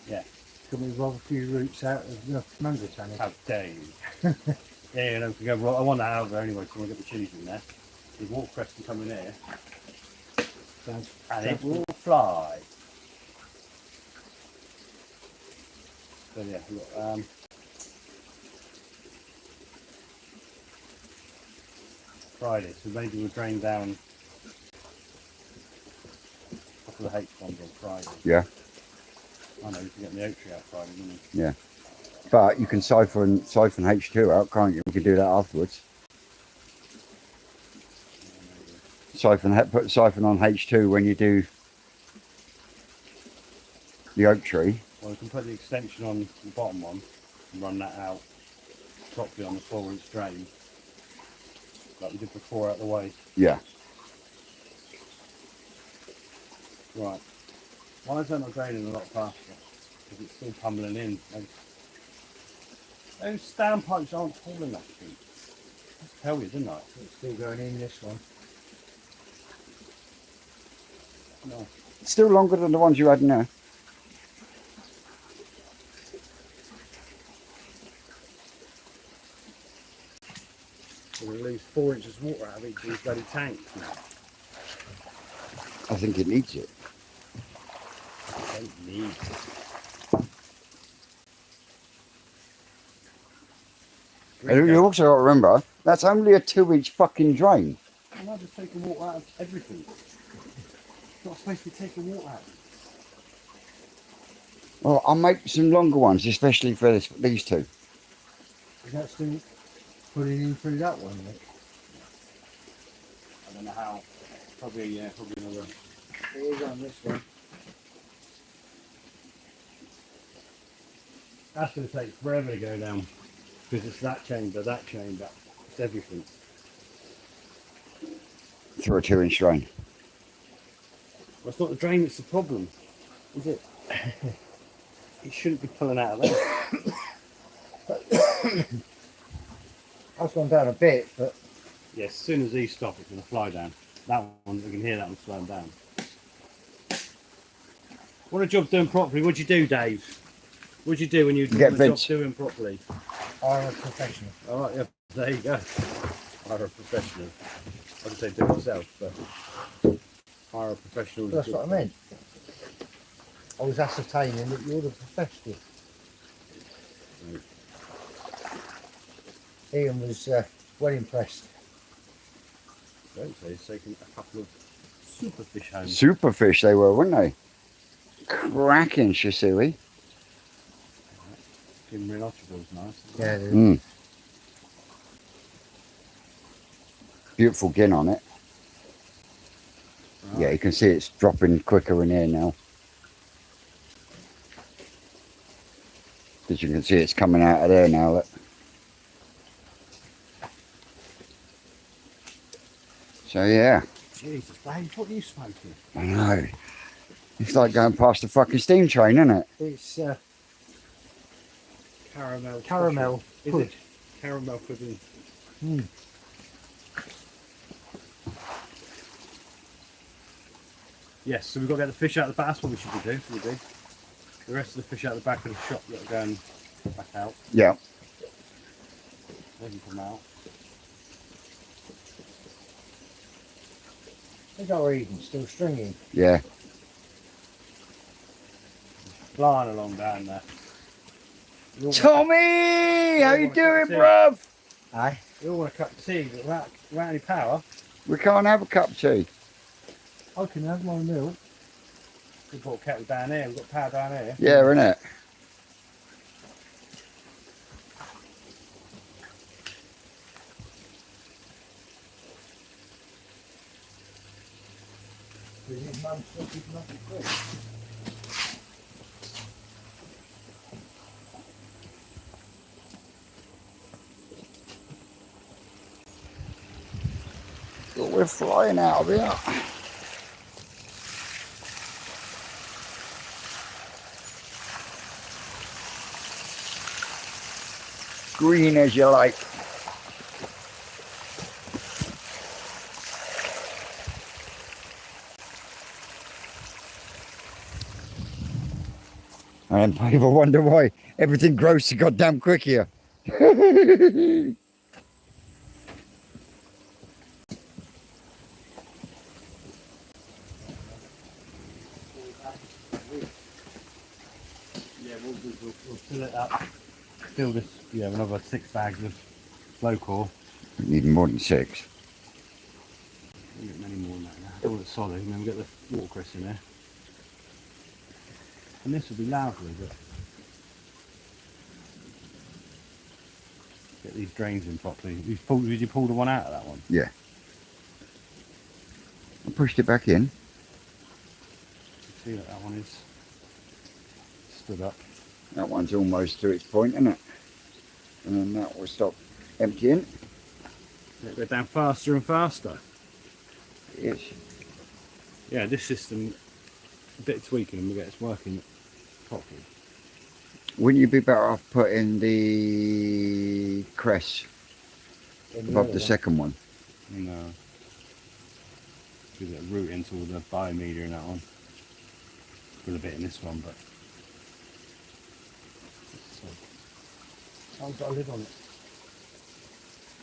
Yeah. Can we rob a few roots out of the mango tanning? How dare you? Yeah, no, we can go. I want that out there anyway, so we'll get the chilies in there. The watercress can come in here, and it will fly. So yeah, we've got, Friday, so maybe we'll drain down a couple of H bombs on Friday. Yeah. I know you can get the oak tree out Friday, didn't you? But you can siphon H2 out, can't you? We can do that afterwards. Put siphon on H2 when you do the oak tree. Well, we can put the extension on the bottom one and run that out properly on the 4-inch drain, like we did before, out the way. Yeah. Right. Why is that not draining a lot faster? Because it's still tumbling in. Those standpipes aren't tall enough, Pete. I tell you, didn't I? It's still going in this one. No. Still longer than the ones you had now. We're going to lose 4 inches of water out of each of these bloody tanks now. I think it needs it. I don't need it. And you also got to remember, that's only a 2-inch fucking drain. I'm not just taking water out of everything. It's not supposed to be taking water out. Well, I'll make some longer ones, especially for these two. Is that still putting in through that one, Nick? I don't know how. Probably, yeah, probably another. It is on this one. That's going to take forever to go down. Because it's that chamber, it's everything. Through a 2-inch drain. Well, it's not the drain that's the problem, is it? It shouldn't be pulling out of there. That's gone down a bit, but Yeah, as soon as these stop, it's going to fly down. That one, we can hear that one slowing down. What a job doing properly. What'd you do, Dave? What'd you do when you Get did the job Vince. doing properly? I'm a professional. All right, yeah, there you go. Hire a professional. I would say do it myself, but hire a professional. That's what I meant. I was ascertaining that you're the professional. Ian was well impressed. Don't say he's taken a couple of superfish home. Superfish they were, weren't they? Cracking Shisui. Gimrinochible's nice. Yeah, Mm. Beautiful gin on it. Right. Yeah, you can see it's dropping quicker in here now. Because you can see it's coming out of there now. Look. So yeah, Jesus, babe, what are you smoking? I know. It's like going past a fucking steam train, isn't it? it's Caramel. caramel. Is Good. it? Caramel pudding. Mm. Yes, so we've got to get the fish out of the back. That's what we should be doing. We do. The rest of the fish out of the back of the shop that are going back out. Yeah. They can come out. They got Eden still stringing. Yeah. Flying along down there. You all Tommy, how you want doing, tea? bruv? Aye. You all want a cup of tea, but without any power. We can't have a cup of tea. I can have my milk. We've got a kettle down here, we've got power down here. Yeah, innit? His mum still keeping up with Chris. But we're flying out of here. Green as you like. And people wonder why everything grows so goddamn quick here. Yeah, we'll fill it up. Fill this, yeah, another 6 bags of low core. We need more than 6. We'll get many more than that now. All it's solid, and then we'll get the watercress in there. And this will be lovely, but get these drains in properly. Did you pull the one out of that one? Yeah. I pushed it back in. See that one is stood up. That one's almost to its point, isn't it? And then that will stop emptying. Let it go down faster and faster. Yes. Yeah, this system, a bit of tweaking and we'll get it working properly. Wouldn't you be better off putting the crest above the second one? No. Give it a root into all the biomedia in that one. Put a bit in this one, but I've got a lid on it.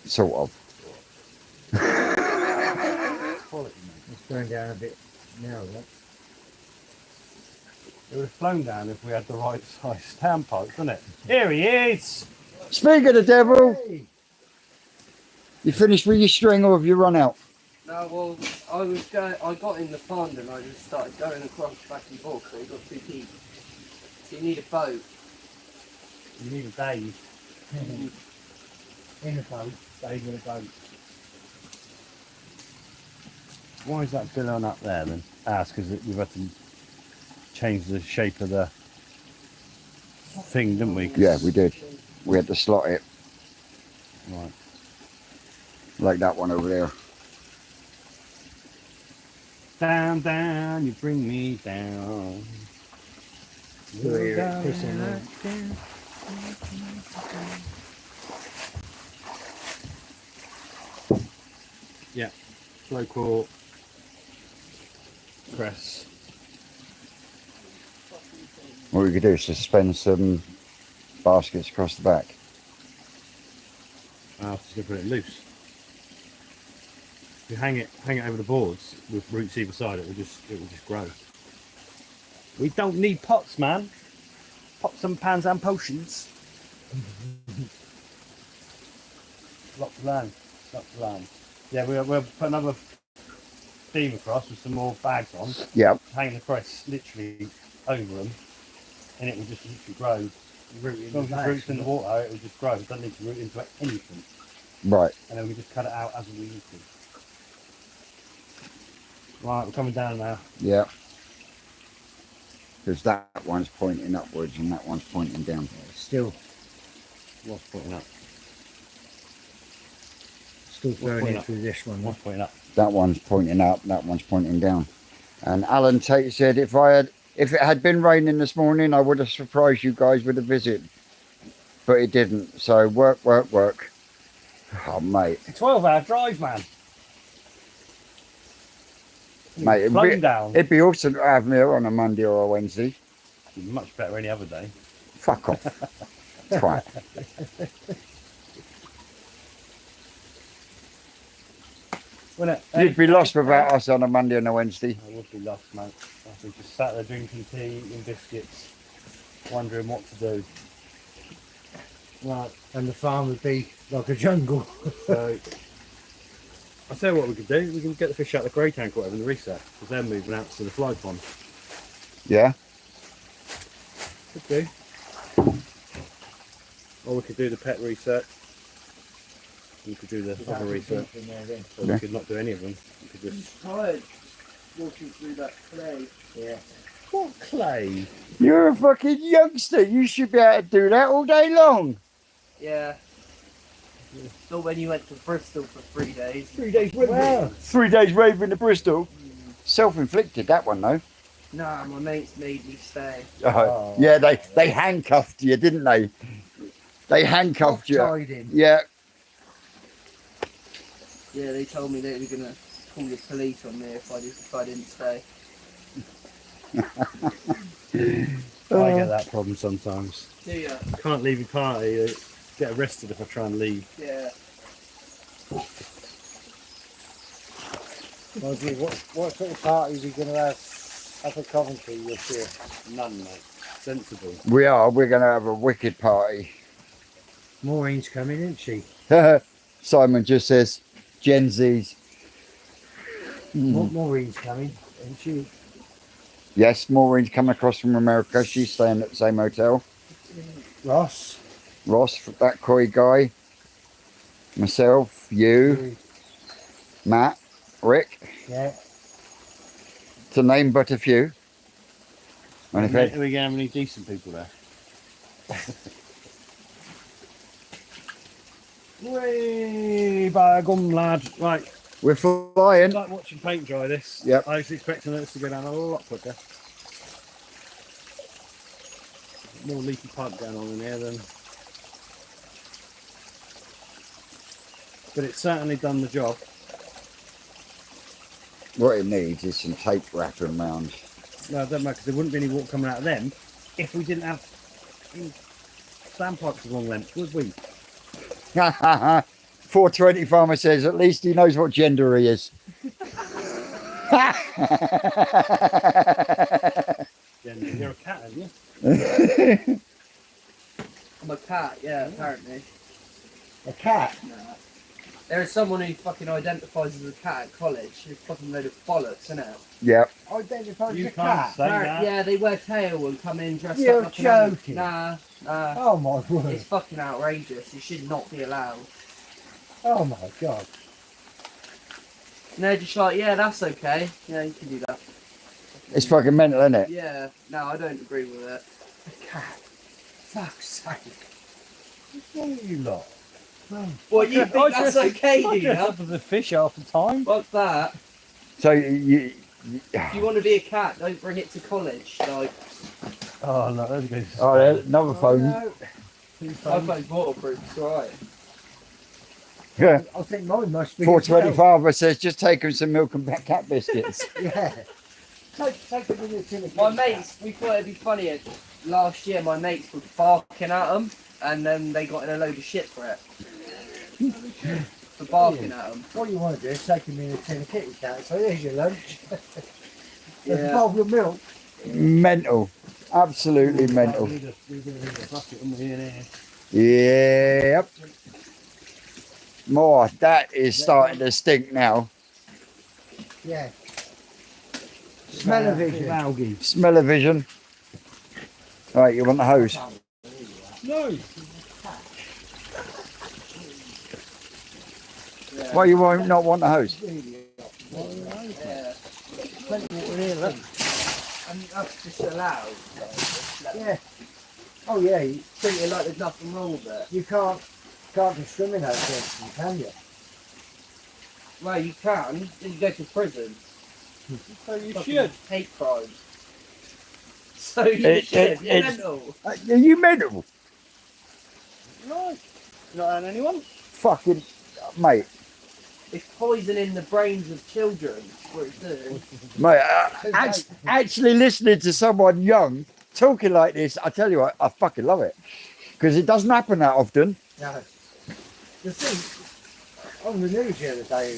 Sort of. Quality, mate. It's going down a bit now, right? It would have flown down if we had the right size standpipes, wouldn't it? Here he is! Speak of the devil! You finished with your string or have you run out? No, well, I got in the pond and I just started going across back and forth, so it got too deep. So you need a boat. You need a Dave. In a boat. Dave with a boat. Why is that billow up there then? Ah, it's because we've had to change the shape of the thing, didn't we? Yeah, we did. We had to slot it Right. like that one over there. Down, down, you bring me down. You're pissing there. Yeah, slow core, press. What we could do is suspend some baskets across the back. I'll just go put it loose. If you hang it over the boards with roots either side, it will just grow. We don't need pots, man. Pots and pans and potions. Lot to learn. Lot to learn. Yeah, we'll put another beam across with some more bags on. Yeah. Hang the crest literally over them, and it will just literally grow. As long as it roots in the water, it will just grow. It doesn't need to root into anything. Right. And then we just cut it out as we need to. Right, we're coming down now. Yeah. Because that one's pointing upwards and that one's pointing down. Still What's pointing up? throwing point it up? through this one. What's pointing up? That one's pointing up, that one's pointing down. And Alan Tate said if it had been raining this morning, I would have surprised you guys with a visit. But it didn't. So work, work, work. Oh mate. It's a 12-hour drive, man. Mate, Flown down. it'd be awesome to have me here on a Monday or a Wednesday. Much better any other day. Fuck off. Twat. Wouldn't it? You'd be lost without us on a Monday and a Wednesday. I would be lost, mate. I'd be just sat there drinking tea, eating biscuits, wondering what to do. Right, and the farm would be like a jungle. So, I'll tell you what we could do. We can get the fish out of the grey tank or whatever in the reset, because they're moving out to the fly pond. Yeah. Could do. Or we could do the pet research. We could do the other research. Or we could not do any of them. We could just... Tired walking through that clay. Yeah. What clay? You're a fucking youngster. You should be able to do that all day long. Yeah. So when you went to Bristol for 3 days. 3 days with Well, 3 days raving to Bristol. Self-inflicted, that one, though. Nah, my mates made me stay. Oh. Yeah, they handcuffed you, didn't they? They handcuffed you. tied in. Yeah. Yeah, they told me they were gonna call the police on me if I didn't stay. I get that problem sometimes. Do ya? Can't leave your party. Get arrested if I try and leave. Yeah. Rosie, what sort of party are we going to have up at Coventry this year? None, mate. Sensible. We're going to have a wicked party. Maureen's coming, isn't she? Simon just says, Gen Zs. Maureen's coming, isn't she? Yes, Maureen's coming across from America. She's staying at the same hotel. Ross. Ross, that Coy guy. Myself, you, Matt, Rick, Yeah. to name but a few. And if Are it, we going to have any decent people there? Way by gum, lad. Right, we're flying. it's like watching paint dry this. Yep. I was expecting this to go down a lot quicker. More leaky pipe going on in here than... But it's certainly done the job. What it needs is some tape wrapping round. No, it doesn't matter because there wouldn't be any water coming out of them if we didn't have standpipes of long length, would we? 420 farmer says, at least he knows what gender he is. You're a cat, aren't you? I'm a cat, yeah, apparently. A cat. Nah. There is someone who fucking identifies as a cat at college. It's fucking load of bollocks, isn't it? Yeah. Identified as You a can't cat. say that. Yeah, they wear tail and come in dressed You're up like an animal. joking. Nah, Oh my word. it's fucking outrageous. It should not be allowed. Oh my god. And they're just like, yeah, that's okay. Yeah, you can do that. It's fucking mental, isn't it? Yeah, no, I don't agree with it. A cat. Fuck's sake. What's wrong with you lot? What, you think that's okay, do I you? dress up as a fish half the time. Fuck that. So you If you want to be a cat, don't bring it to college. Like, Oh no, there goes. oh, there's another phone. No. my phone's waterproof, it's alright. Yeah. I think mine must be. 420 farmer says, just take him some milk and cat biscuits. Yeah. Take it in the tin of My Kit mates, we thought it'd be funny. Last year, my mates were barking at them, and then they got in a load of shit for it. For barking at them. Kat. What you want to do is take him in a tin of Kitty Cat. So there's your lunch. There's a Yeah. bowl of milk. Mental. Absolutely mental. We need a bucket on the here. Yep. More. That is starting to stink now. Yeah. Smell-o-vision. Algae. Smell-o-vision. Right, you want the hose? No. Why you won't not want the hose? Yeah. Plenty of water in here, look. And that's just allowed. Yeah. Oh yeah. You, Treat it like there's nothing wrong with it. you can't discriminate against them, can you? Well, you can. Then you go to prison. So you Fucking should. hate crimes. So you should. You're mental. Are you mental? No. Not on anyone? Fucking mate. It's poisoning the brains of children. That's what it's doing. Mate, actually listening to someone young talking like this, I tell you what, I fucking love it. Because it doesn't happen that often. No. The thing on the news the other day,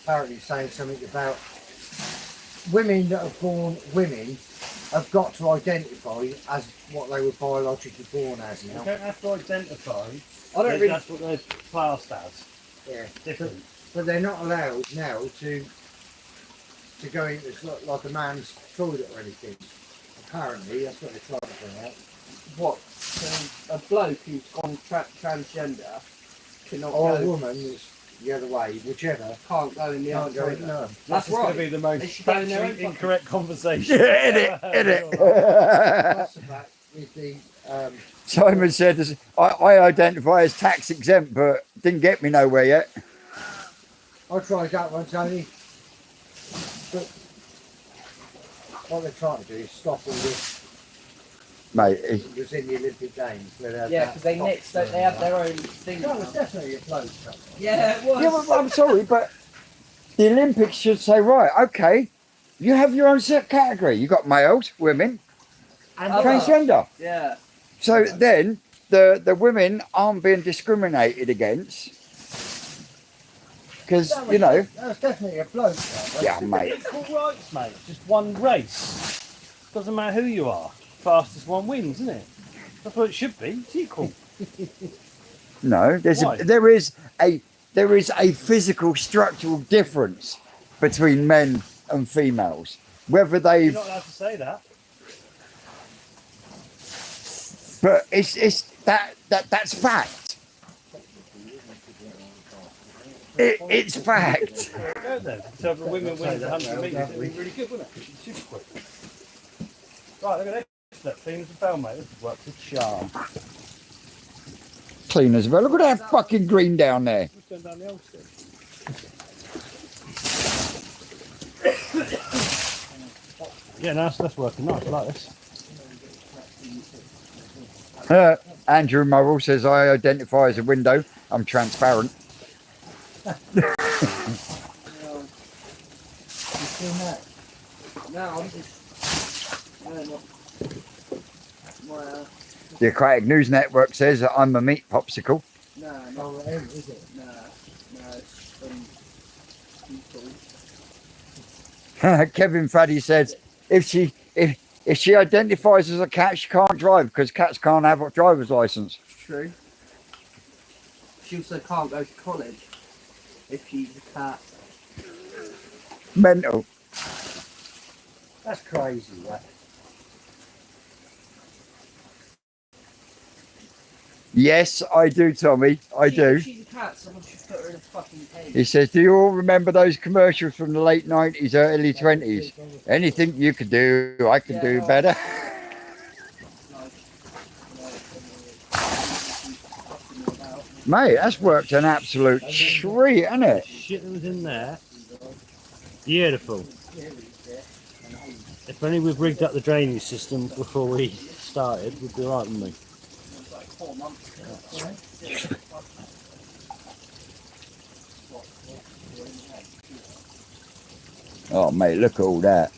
apparently saying something about women that are born women have got to identify as what they were biologically born as You now. don't have to identify. I don't really. That's what they're classed as. Yeah. Different. But they're not allowed now to go into like a man's toilet or anything. Apparently, that's what they're trying to bring out. What? So a bloke who's gone transgender cannot Or a go. woman that's the other way, whichever. Can't go in the Can't other go in, toilet. no. That's This is going right. to be the They most should go in their own factually fucking- incorrect conversation. Yeah, innit? Plus the fact with the Simon said, I identify as tax exempt, but didn't get me nowhere yet. I tried that one, Tony. But what they're trying to do is stop all this. Mate, It was in the Olympic Games. Where they had Yeah, that because they box mix. They have their own thing. That was definitely a close shot. Yeah, it was. yeah, well, I'm sorry, but the Olympics should say, right, okay, you have your own set category. You got males, women, And Other. transgender. Yeah. So then the women aren't being discriminated against because that was, you know. that was definitely a bloke. That, Yeah, mate. Equal rights, mate. Just one race. Doesn't matter who you are. Fastest one wins, isn't it? That's what it should be. It's equal. No, Why? there is a physical structural difference between men and females. Whether You're they've, not allowed to say that. but that's fact. It's fact. Go then. So if a women wins 100 metres, it'd be really good, wouldn't it? It'd be super quick. Right, look at this. Look, clean as a bell, mate. This works a charm. Clean as well. Look at that fucking green down there. Let's go down the old stick. Yeah, no, that's working nice. I like this. Andrew Murrell says, I identify as a window. I'm transparent. you seen that? No, I'm just. No, not. Well, The Aquatic News Network says that I'm a meat popsicle. no, Oh, not. it is, is it? No, no, it's people. Kevin Faddy says if she identifies as a cat, she can't drive because cats can't have a driver's license. True. She also can't go to college if she's a cat. Mental. That's crazy, that. Yes, I do, Tommy. I do. If she's a cat, someone should put her in a fucking cage. He says, do you all remember those commercials from the late 90s, early 20s? Anything you could do, I can do better. Mate, that's worked an absolute treat, hasn't it? Shit that was in there. Beautiful. If only we'd rigged up the drainage system before we started, we'd be alright, wouldn't we? Oh, mate, look at all that.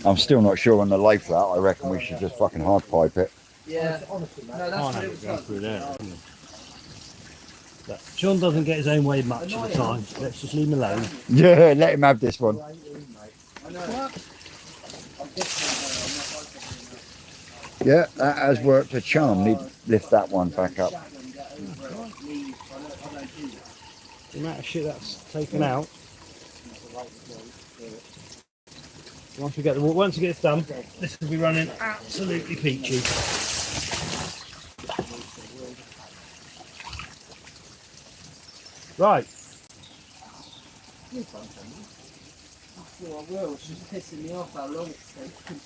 I'm still not sure on the lay flat. I reckon we should just fucking hard pipe it. Yeah. Honestly, mate. No, that's Can't what have it it was going like. through there. can you? But John doesn't get his own way much of the time. Let's just leave him alone. Yeah, let him have this one. I know. Yeah, that has worked a charm. Need to lift that one back up. The amount of shit that's taken out. Once we get this done, this will be running absolutely peachy. Right. Well, I will. It's just pissing me off how long it's taken.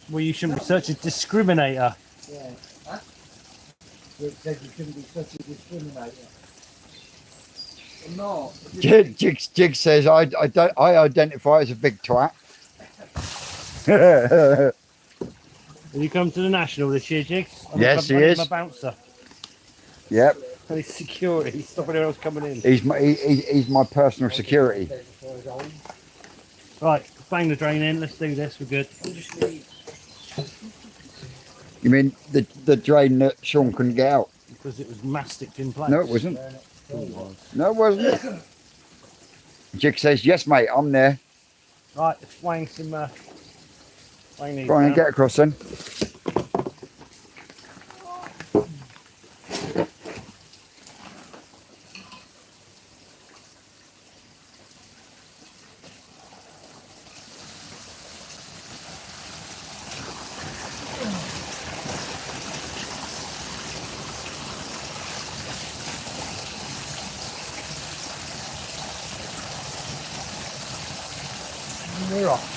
Well, you shouldn't be such a discriminator. Yeah. Huh? It said you shouldn't be such a discriminator. I'm not. Jig says I identify as a big twat. Will you come to the National this year, Jigs? Yes, he I'm a is. bouncer. Yep. And he's security. He's stopping anyone else coming in. He's my personal security. Right, bang the drain in. Let's do this. We're good. You mean the drain that Sean couldn't get out? Because it was masticed in place. No, it wasn't. No, it wasn't. Jig says, yes, mate, I'm there. Right, let's wang some. Wang these Go on and down. get across then. We're off.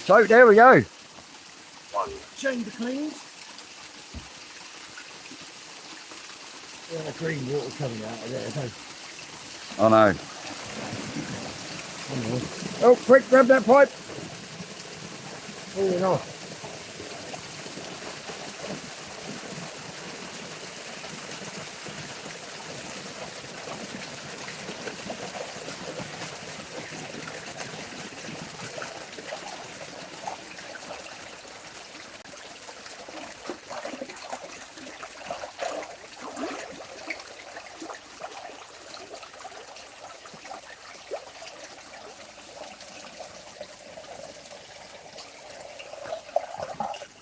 So there we go. Chamber cleans. Yeah, green water coming out of there. I know. Oh, quick, grab that pipe. Falling off.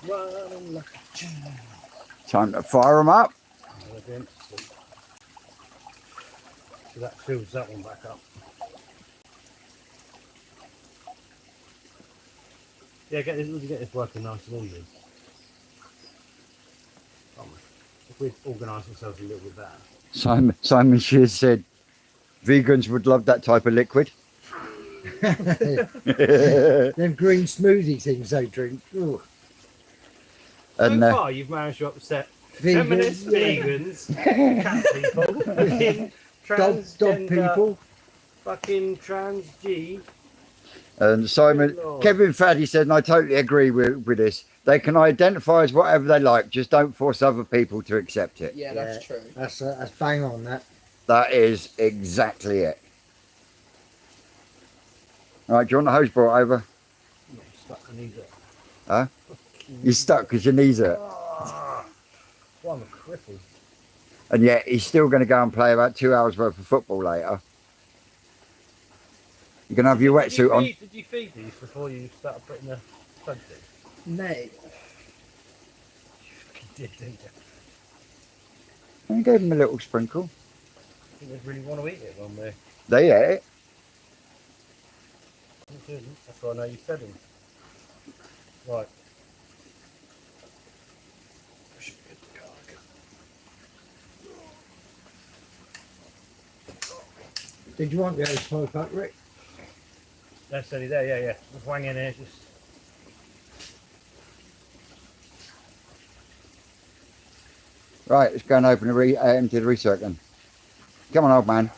Running like Time to fire them up. so that fills that one back up. Yeah, get this working nice and easy. If we'd organise ourselves a little bit better. Simon Shears said, vegans would love that type of liquid. Them green smoothie things they drink. Ooh. And So far, you've managed to upset Vegans, feminists, yeah. vegans, cat people, fucking Dog transgender, people. fucking trans G. And Simon, Lord. Kevin Faddy said, and I totally agree with this, they can identify as whatever they like, just don't force other people to accept it. Yeah, that's true. That's bang on that. That is exactly it. All right, do you want the hose brought over? Yeah, stuck my knees up. Huh? You're stuck because your knees hurt. Well, I'm a cripple. And yet he's still going to go and play about 2 hours worth of football later. You're going to have your wetsuit on. Did you feed these before you started putting the plugs in? Mate. You did, didn't you? And you gave him a little sprinkle. I think they really want to eat it when we're... They ate it. That's why I know you fed them. Right. Did you want the other pipe up, Rick? That's only there, yeah. Just wang in here, just... Right, let's go and open the empty the recirc then. Come on, old man.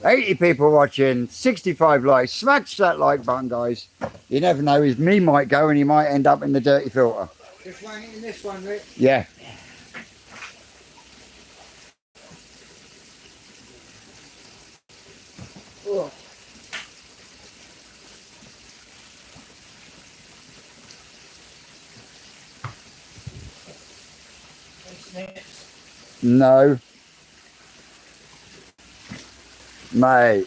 80 people watching, 65 likes. Smash that like button, guys. You never know, his me might go and he might end up in the dirty filter. Just wang it in this one, Rick. Yeah. Oh. No. Mate.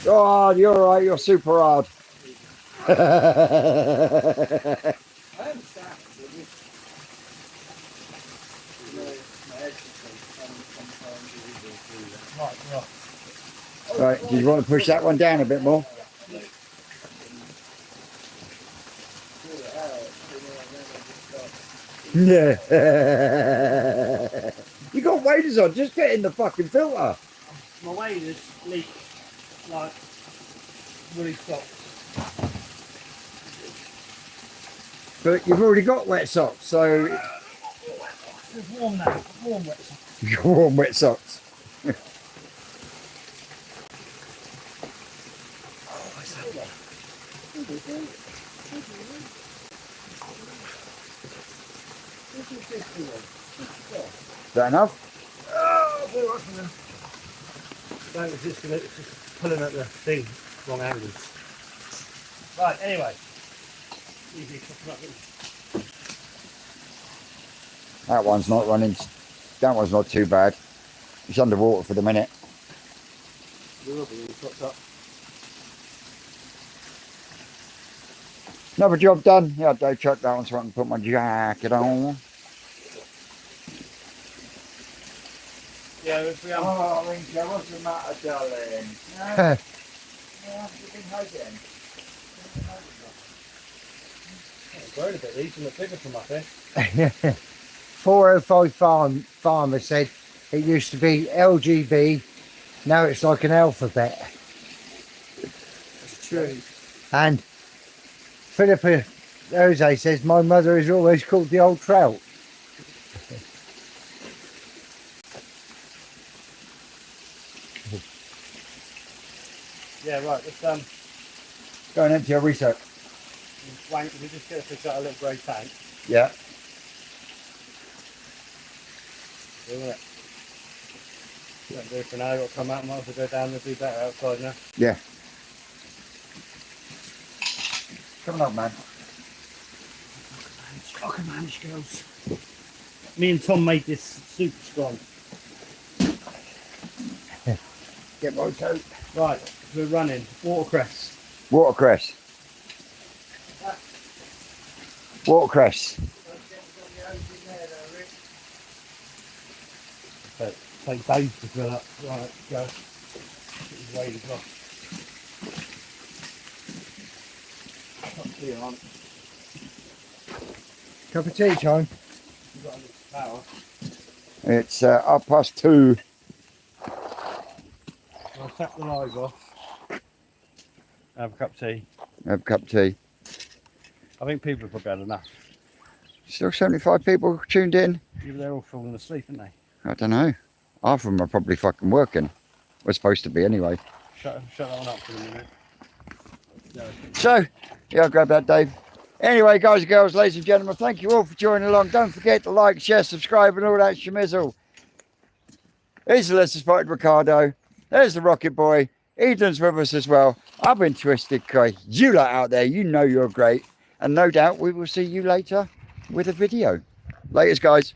God, you're all right, you're super hard. I understand. Right, do you want to push that one down a bit more? Yeah. You got waders on, just get in the fucking filter. My waders leak like woolly socks. But you've already got wet socks, so It's warm now. Warm wet socks. you're warm wet socks. Is that enough? No, it's just pulling at the thing, wrong angles. Right, anyway. Easy, That one's not running. That one's not too bad. It's underwater for the minute. Another job done. Yeah, Dave chuck that one so I can put my jacket on. Yeah, if we Oh, Rinka, what's the matter, darling? Yeah, you've been hugging. grown a bit, these look bigger from up here. 405 farmer said it used to be LGB, now it's like an alphabet. It's true. And Philippa Jose says my mother is always called the old trout. Yeah, right, let's Go and empty your research. wank, we just get to got a little grey tank. Yeah. Isn't it? Don't do it for now, you've got to come out, might as well go down and do better outside now. Yeah. Coming up, man. I can manage, girls. Me and Tom made this super strong. Get my coat. Right, we're running. Watercress. Watercress. Watercress. Take Dave to fill up. Right, go. Get his weight as well. Up to you, hon. Cup of tea time. You've got a little power. It's 2:30. I'll tap the live off. Have a cup of tea. Have a cup of tea. I think people have probably had enough. Still 75 people tuned in. They're all falling asleep, aren't they? I don't know. Half of them are probably fucking working. We're supposed to be anyway. Shut that one up for a minute. No. So, yeah, I'll grab that, Dave. Anyway, guys and girls, ladies and gentlemen, thank you all for joining along. Don't forget to like, share, subscribe, and all that shemizzle. Here's the Lesser Spotted Ricardo. There's the Rocket Boy. Eden's with us as well. I've been Twisted Kai. You lot out there, you know you're great. And no doubt we will see you later with a video. Laters, guys.